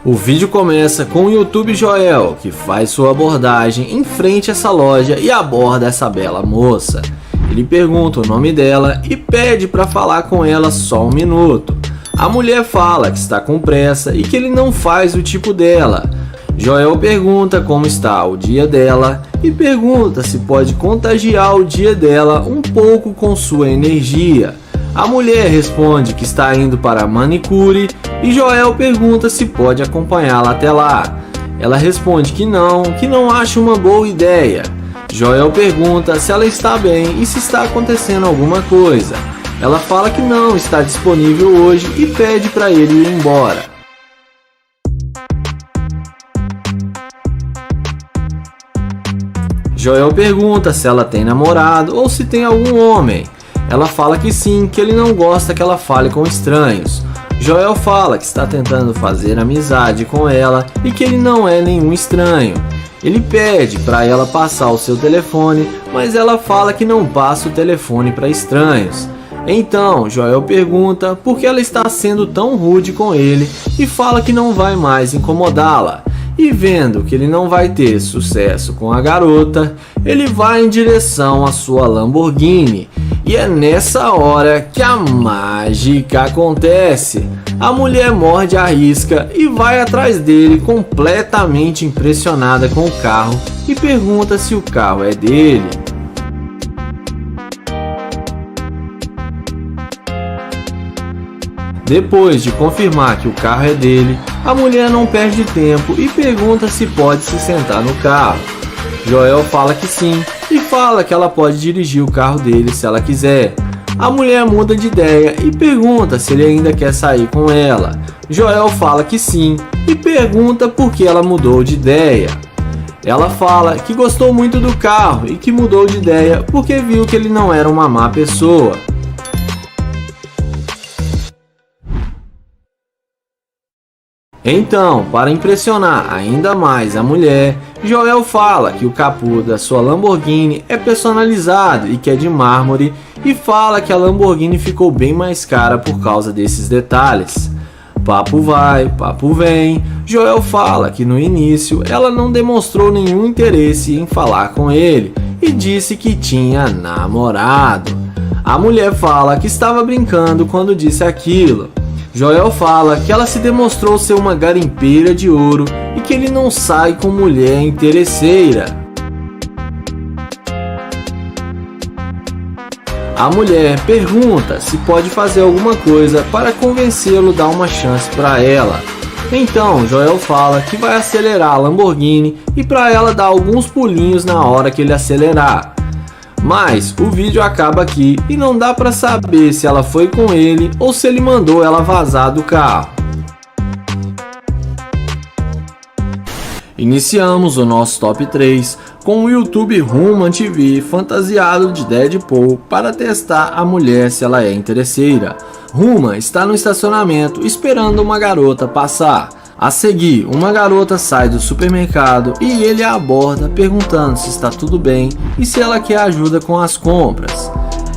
O vídeo começa com o YouTube Joel, que faz sua abordagem em frente a essa loja e aborda essa bela moça. Ele pergunta o nome dela e pede para falar com ela só um minuto. A mulher fala que está com pressa e que ele não faz o tipo dela. Joel pergunta como está o dia dela e pergunta se pode contagiar o dia dela um pouco com sua energia. A mulher responde que está indo para a manicure e Joel pergunta se pode acompanhá-la até lá. Ela responde que não acha uma boa ideia. Joel pergunta se ela está bem e se está acontecendo alguma coisa. Ela fala que não está disponível hoje e pede para ele ir embora. Joel pergunta se ela tem namorado ou se tem algum homem. Ela fala que sim, que ele não gosta que ela fale com estranhos. Joel fala que está tentando fazer amizade com ela e que ele não é nenhum estranho. Ele pede para ela passar o seu telefone, mas ela fala que não passa o telefone para estranhos. Então, Joel pergunta por que ela está sendo tão rude com ele e fala que não vai mais incomodá-la. E vendo que ele não vai ter sucesso com a garota, ele vai em direção à sua Lamborghini. E é nessa hora que a mágica acontece. A mulher morde a risca e vai atrás dele completamente impressionada com o carro e pergunta se o carro é dele. Depois de confirmar que o carro é dele, a mulher não perde tempo e pergunta se pode se sentar no carro. Joel fala que sim e fala que ela pode dirigir o carro dele se ela quiser. A mulher muda de ideia e pergunta se ele ainda quer sair com ela. Joel fala que sim e pergunta por que ela mudou de ideia. Ela fala que gostou muito do carro e que mudou de ideia porque viu que ele não era uma má pessoa. Então, para impressionar ainda mais a mulher, Joel fala que o capô da sua Lamborghini é personalizado e que é de mármore e fala que a Lamborghini ficou bem mais cara por causa desses detalhes. Papo vai, papo vem, Joel fala que no início ela não demonstrou nenhum interesse em falar com ele e disse que tinha namorado. A mulher fala que estava brincando quando disse aquilo. Joel fala que ela se demonstrou ser uma garimpeira de ouro e que ele não sai com mulher interesseira. A mulher pergunta se pode fazer alguma coisa para convencê-lo a dar uma chance para ela. Então Joel fala que vai acelerar a Lamborghini e para ela dar alguns pulinhos na hora que ele acelerar. Mas o vídeo acaba aqui e não dá para saber se ela foi com ele ou se ele mandou ela vazar do carro. Iniciamos o nosso top 3 com o YouTube Human TV fantasiado de Deadpool para testar a mulher se ela é interesseira. Human está no estacionamento esperando uma garota passar. A seguir, uma garota sai do supermercado e ele a aborda perguntando se está tudo bem e se ela quer ajuda com as compras.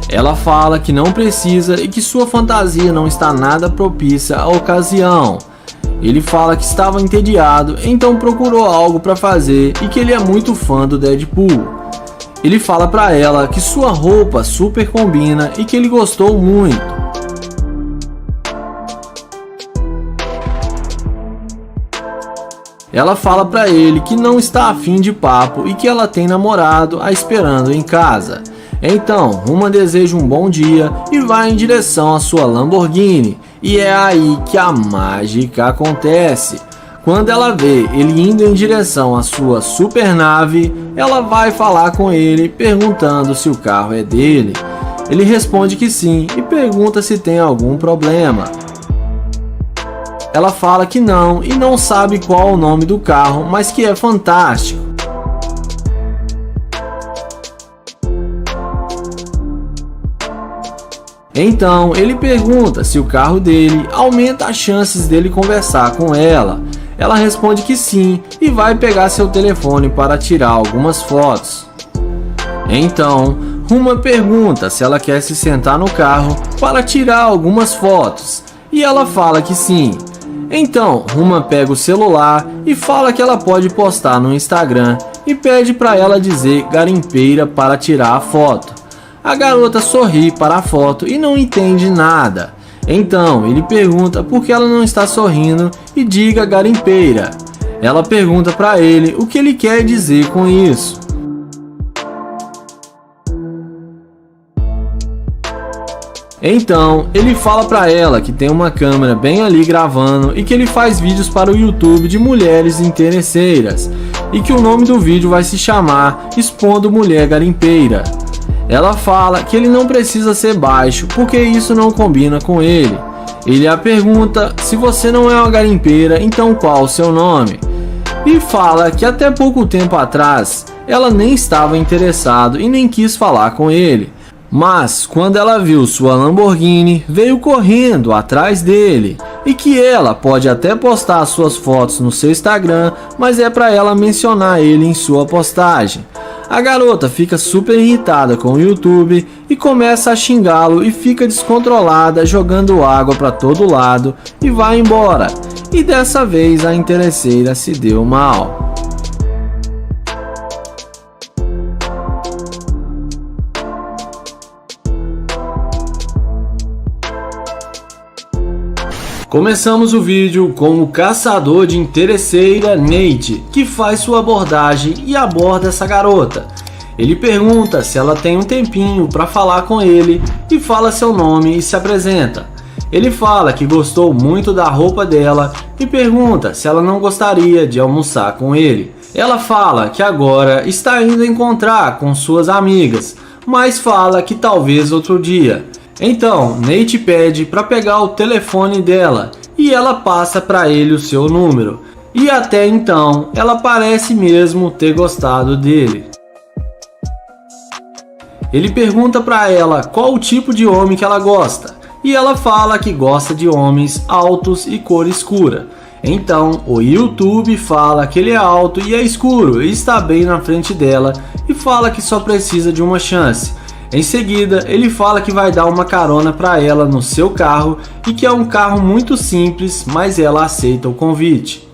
Ela fala que não precisa e que sua fantasia não está nada propícia à ocasião. Ele fala que estava entediado, então procurou algo para fazer e que ele é muito fã do Deadpool. Ele fala para ela que sua roupa super combina e que ele gostou muito. Ela fala para ele que não está afim de papo e que ela tem namorado a esperando em casa. Então, Uma deseja um bom dia e vai em direção à sua Lamborghini. E é aí que a mágica acontece. Quando ela vê ele indo em direção à sua supernave, ela vai falar com ele perguntando se o carro é dele. Ele responde que sim e pergunta se tem algum problema. Ela fala que não e não sabe qual é o nome do carro, mas que é fantástico. Então ele pergunta se o carro dele aumenta as chances dele conversar com ela. Ela responde que sim e vai pegar seu telefone para tirar algumas fotos. Então Uma pergunta se ela quer se sentar no carro para tirar algumas fotos e ela fala que sim. Então Uma pega o celular e fala que ela pode postar no Instagram e pede para ela dizer garimpeira para tirar a foto. A garota sorri para a foto e não entende nada. Então ele pergunta por que ela não está sorrindo e diga garimpeira. Ela pergunta para ele o que ele quer dizer com isso. Então ele fala para ela que tem uma câmera bem ali gravando e que ele faz vídeos para o YouTube de mulheres interesseiras. e que o nome do vídeo vai se chamar Expondo Mulher Garimpeira. Ela fala que ele não precisa ser baixo porque isso não combina com ele. Ele a pergunta: se você não é uma garimpeira, então qual o seu nome? E fala que até pouco tempo atrás ela nem estava interessada e nem quis falar com ele. Mas quando ela viu sua Lamborghini, veio correndo atrás dele, e que ela pode até postar suas fotos no seu Instagram, mas é para ela mencionar ele em sua postagem. A garota fica super irritada com o YouTube e começa a xingá-lo e fica descontrolada, jogando água para todo lado e vai embora. E dessa vez a interesseira se deu mal. Começamos o vídeo com o caçador de interesseira Nate, que faz sua abordagem e aborda essa garota. Ele pergunta se ela tem um tempinho para falar com ele e fala seu nome e se apresenta. Ele fala que gostou muito da roupa dela e pergunta se ela não gostaria de almoçar com ele. Ela fala que agora está indo encontrar com suas amigas, mas fala que talvez outro dia. Então, Nate pede para pegar o telefone dela e ela passa para ele o seu número. E até então, ela parece mesmo ter gostado dele. Ele pergunta para ela qual o tipo de homem que ela gosta, e ela fala que gosta de homens altos e cor escura. Então, o YouTube fala que ele é alto e é escuro e está bem na frente dela e fala que só precisa de uma chance. Em seguida, ele fala que vai dar uma carona para ela no seu carro e que é um carro muito simples, mas ela aceita o convite.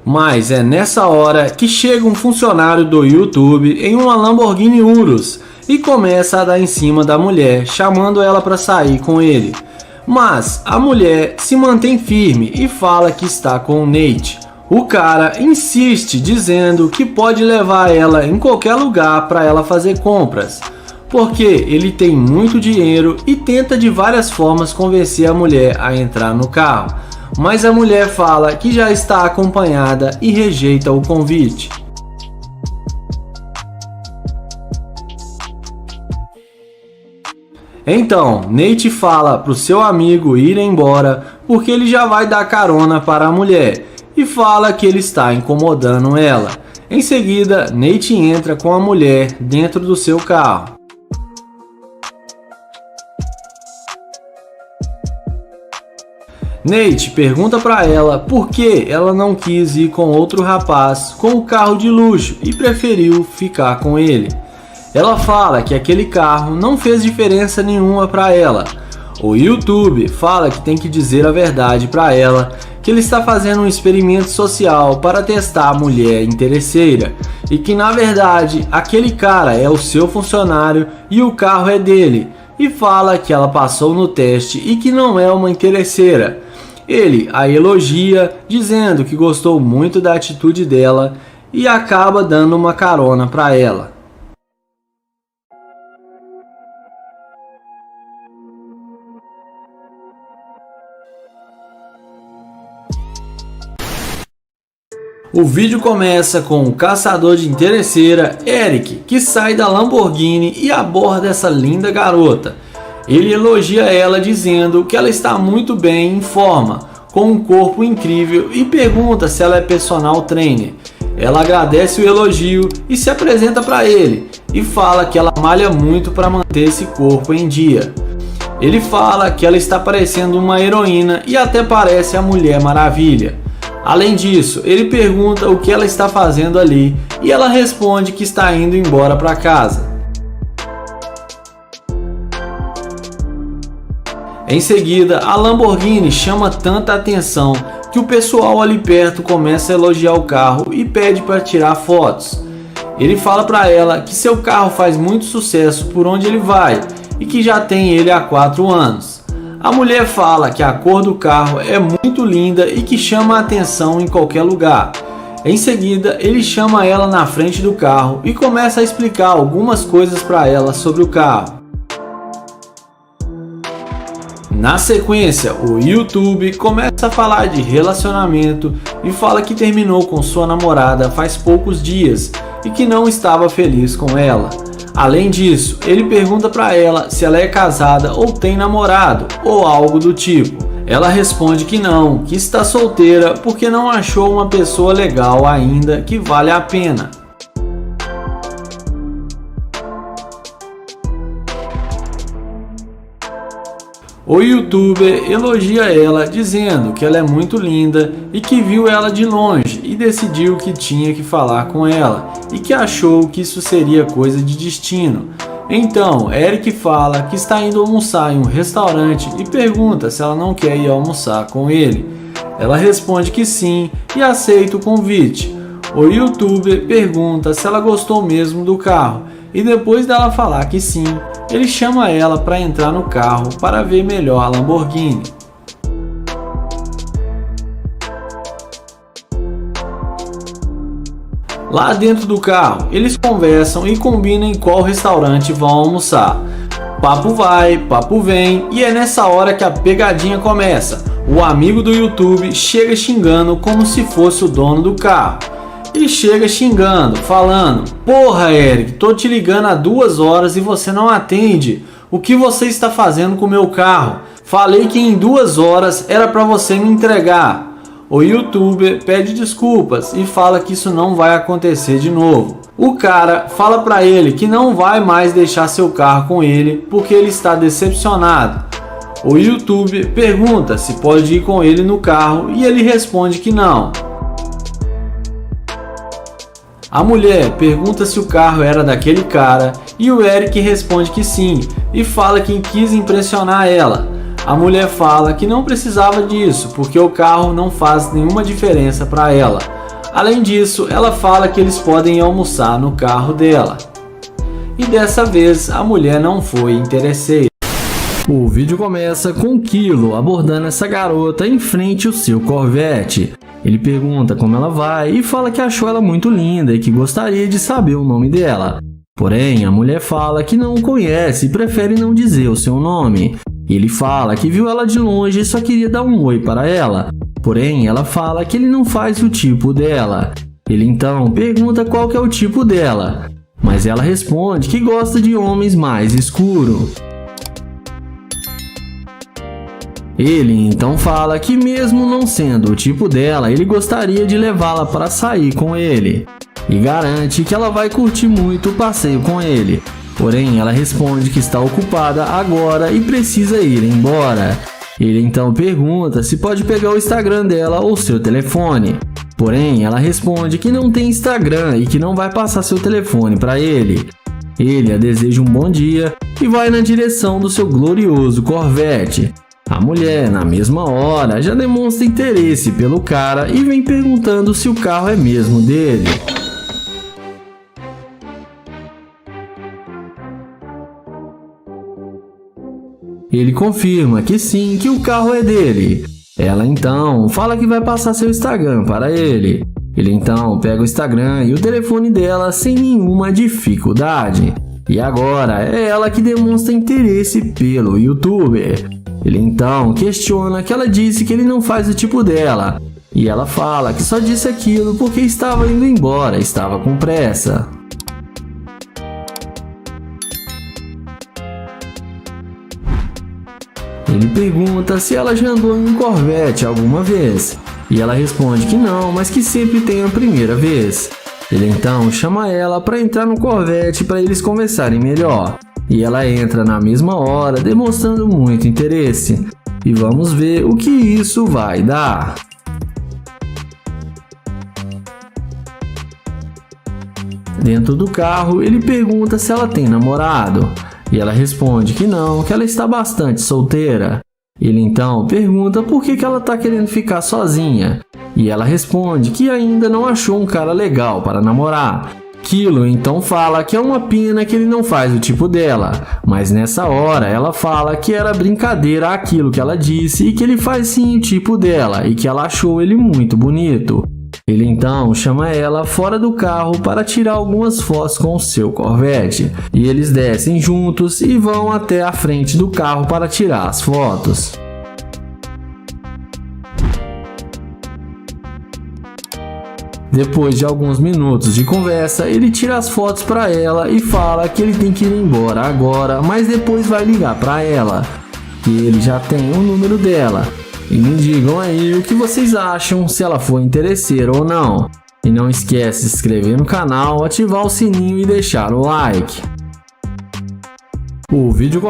Mas é nessa hora que chega um funcionário do YouTube em uma Lamborghini Urus e começa a dar em cima da mulher, chamando ela para sair com ele. Mas a mulher se mantém firme e fala que está com o Nate. O cara insiste dizendo que pode levar ela em qualquer lugar para ela fazer compras, porque ele tem muito dinheiro e tenta de várias formas convencer a mulher a entrar no carro, mas a mulher fala que já está acompanhada e rejeita o convite. Então, Nate fala para o seu amigo ir embora porque ele já vai dar carona para a mulher. E fala que ele está incomodando ela. Em seguida, Nate entra com a mulher dentro do seu carro. Nate pergunta para ela por que ela não quis ir com outro rapaz com o carro de luxo e preferiu ficar com ele. Ela fala que aquele carro não fez diferença nenhuma para ela. O YouTube fala que tem que dizer a verdade para ela, que ele está fazendo um experimento social para testar a mulher interesseira e que na verdade aquele cara é o seu funcionário e o carro é dele, e fala que ela passou no teste e que não é uma interesseira. Ele a elogia dizendo que gostou muito da atitude dela e acaba dando uma carona para ela. O vídeo começa com o caçador de interesseira, Eric, que sai da Lamborghini e aborda essa linda garota. Ele elogia ela dizendo que ela está muito bem em forma, com um corpo incrível e pergunta se ela é personal trainer. Ela agradece o elogio e se apresenta para ele e fala que ela malha muito para manter esse corpo em dia. Ele fala que ela está parecendo uma heroína e até parece a Mulher Maravilha. Além disso, ele pergunta o que ela está fazendo ali e ela responde que está indo embora para casa. Em seguida, a Lamborghini chama tanta atenção que o pessoal ali perto começa a elogiar o carro e pede para tirar fotos. Ele fala para ela que seu carro faz muito sucesso por onde ele vai e que já tem ele há 4 anos. A mulher fala que a cor do carro é muito linda e que chama a atenção em qualquer lugar. Em seguida, ele chama ela na frente do carro e começa a explicar algumas coisas para ela sobre o carro. Na sequência, o YouTube começa a falar de relacionamento e fala que terminou com sua namorada faz poucos dias e que não estava feliz com ela. Além disso, ele pergunta para ela se ela é casada ou tem namorado ou algo do tipo. Ela responde que não, que está solteira porque não achou uma pessoa legal ainda que vale a pena. O YouTuber elogia ela dizendo que ela é muito linda e que viu ela de longe e decidiu que tinha que falar com ela e que achou que isso seria coisa de destino. Então, Eric fala que está indo almoçar em um restaurante e pergunta se ela não quer ir almoçar com ele. Ela responde que sim e aceita o convite. O YouTuber pergunta se ela gostou mesmo do carro e depois dela falar que sim, ele chama ela para entrar no carro para ver melhor a Lamborghini. Lá dentro do carro, eles conversam e combinam em qual restaurante vão almoçar. Papo vai, papo vem, e é nessa hora que a pegadinha começa. O amigo do YouTube chega xingando como se fosse o dono do carro. Ele chega xingando, falando: "Porra, Eric, tô te ligando há 2 horas e você não atende. O que você está fazendo com o meu carro? Falei que em 2 horas era para você me entregar." O YouTuber pede desculpas e fala que isso não vai acontecer de novo. O cara fala para ele que não vai mais deixar seu carro com ele porque ele está decepcionado. O YouTuber pergunta se pode ir com ele no carro e ele responde que não. A mulher pergunta se o carro era daquele cara e o Eric responde que sim e fala que quis impressionar ela. A mulher fala que não precisava disso porque o carro não faz nenhuma diferença para ela. Além disso, ela fala que eles podem almoçar no carro dela. E dessa vez a mulher não foi interesseira. O vídeo começa com Kilo abordando essa garota em frente ao seu Corvette. Ele pergunta como ela vai e fala que achou ela muito linda e que gostaria de saber o nome dela. Porém, a mulher fala que não o conhece e prefere não dizer o seu nome. Ele fala que viu ela de longe e só queria dar um oi para ela. Porém, ela fala que ele não faz o tipo dela. Ele então pergunta qual que é o tipo dela, mas ela responde que gosta de homens mais escuros. Ele então fala que mesmo não sendo o tipo dela, ele gostaria de levá-la para sair com ele e garante que ela vai curtir muito o passeio com ele. Porém, ela responde que está ocupada agora e precisa ir embora. Ele então pergunta se pode pegar o Instagram dela ou seu telefone. Porém, ela responde que não tem Instagram e que não vai passar seu telefone para ele. Ele a deseja um bom dia e vai na direção do seu glorioso Corvette. A mulher, na mesma hora, já demonstra interesse pelo cara e vem perguntando se o carro é mesmo dele. Ele confirma que sim, que o carro é dele. Ela então fala que vai passar seu Instagram para ele. Ele então pega o Instagram e o telefone dela sem nenhuma dificuldade. E agora é ela que demonstra interesse pelo YouTuber. Ele então questiona que ela disse que ele não faz o tipo dela. E ela fala que só disse aquilo porque estava indo embora, estava com pressa. Ele pergunta se ela já andou em um Corvette alguma vez. E ela responde que não, mas que sempre tem a primeira vez. Ele então chama ela para entrar no Corvette para eles conversarem melhor. E ela entra na mesma hora, demonstrando muito interesse. E vamos ver o que isso vai dar. Dentro do carro, ele pergunta se ela tem namorado. E ela responde que não, que ela está bastante solteira. Ele então pergunta por que ela está querendo ficar sozinha. E ela responde que ainda não achou um cara legal para namorar. Kilo então fala que é uma pena que ele não faz o tipo dela, mas nessa hora ela fala que era brincadeira aquilo que ela disse e que ele faz sim o tipo dela e que ela achou ele muito bonito. Ele então chama ela fora do carro para tirar algumas fotos com o seu Corvette. E eles descem juntos e vão até a frente do carro para tirar as fotos. Depois de alguns minutos de conversa, ele tira as fotos para ela e fala que ele tem que ir embora agora, mas depois vai ligar para ela, que ele já tem o número dela. E me digam aí o que vocês acham, se ela for interesseira ou não. E não esquece de se inscrever no canal, ativar o sininho e deixar o like. O vídeo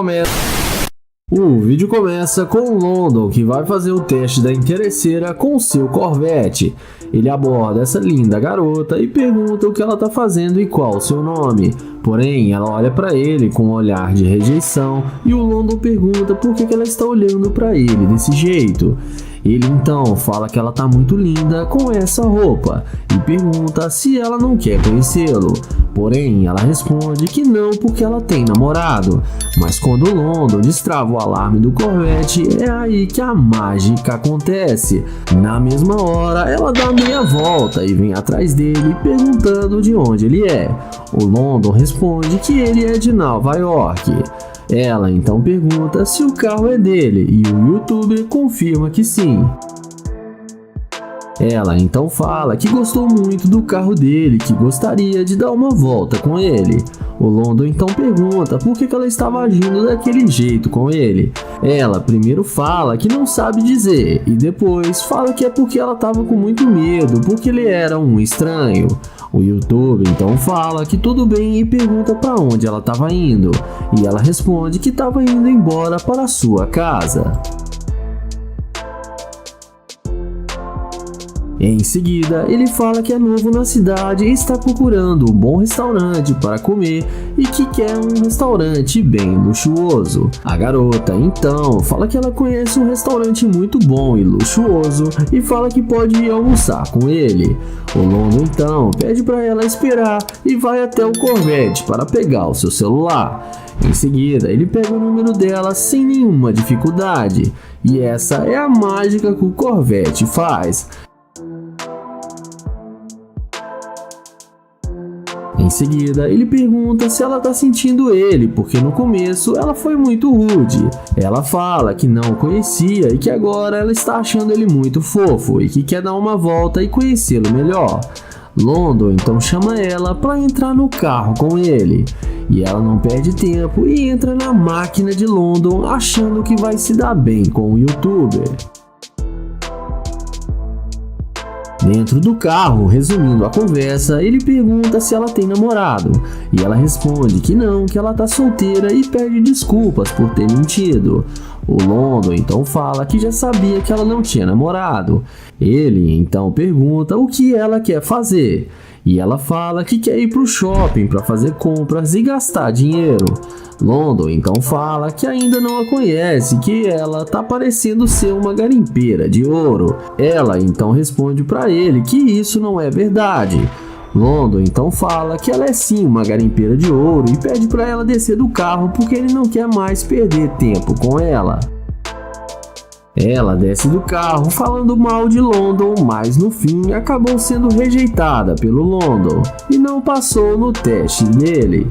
começa com o London, que vai fazer o teste da interesseira com o seu Corvette. Ele aborda essa linda garota e pergunta o que ela está fazendo e qual o seu nome. Porém, ela olha para ele com um olhar de rejeição e o London pergunta por que ela está olhando para ele desse jeito. Ele então fala que ela tá muito linda com essa roupa e pergunta se ela não quer conhecê-lo. Porém, ela responde que não porque ela tem namorado. Mas quando o London destrava o alarme do Corvette, é aí que a mágica acontece. Na mesma hora, ela dá meia volta e vem atrás dele perguntando de onde ele é. O London responde que ele é de Nova York. Ela então pergunta se o carro é dele e o youtuber confirma que sim. Ela então fala que gostou muito do carro dele, que gostaria de dar uma volta com ele. O London então pergunta por que ela estava agindo daquele jeito com ele. Ela primeiro fala que não sabe dizer e depois fala que é porque ela estava com muito medo, porque ele era um estranho. O youtuber então fala que tudo bem e pergunta para onde ela estava indo. E ela responde que estava indo embora para a sua casa. Em seguida, ele fala que é novo na cidade e está procurando um bom restaurante para comer e que quer um restaurante bem luxuoso. A garota, então, fala que ela conhece um restaurante muito bom e luxuoso e fala que pode ir almoçar com ele. O London, então, pede para ela esperar e vai até o Corvette para pegar o seu celular. Em seguida, ele pega o número dela sem nenhuma dificuldade. E essa é a mágica que o Corvette faz. Em seguida, ele pergunta se ela está sentindo ele, porque no começo ela foi muito rude. Ela fala que não o conhecia e que agora ela está achando ele muito fofo e que quer dar uma volta e conhecê-lo melhor. London então chama ela para entrar no carro com ele. E ela não perde tempo e entra na máquina de London achando que vai se dar bem com o youtuber. Dentro do carro, resumindo a conversa, ele pergunta se ela tem namorado e ela responde que não, que ela tá solteira e pede desculpas por ter mentido. O London então fala que já sabia que ela não tinha namorado. Ele então pergunta o que ela quer fazer e ela fala que quer ir pro shopping para fazer compras e gastar dinheiro. London então fala que ainda não a conhece, que ela tá parecendo ser uma garimpeira de ouro. Ela então responde para ele que isso não é verdade. London então fala que ela é sim uma garimpeira de ouro e pede para ela descer do carro porque ele não quer mais perder tempo com ela. Ela desce do carro falando mal de London, mas no fim acabou sendo rejeitada pelo London e não passou no teste dele.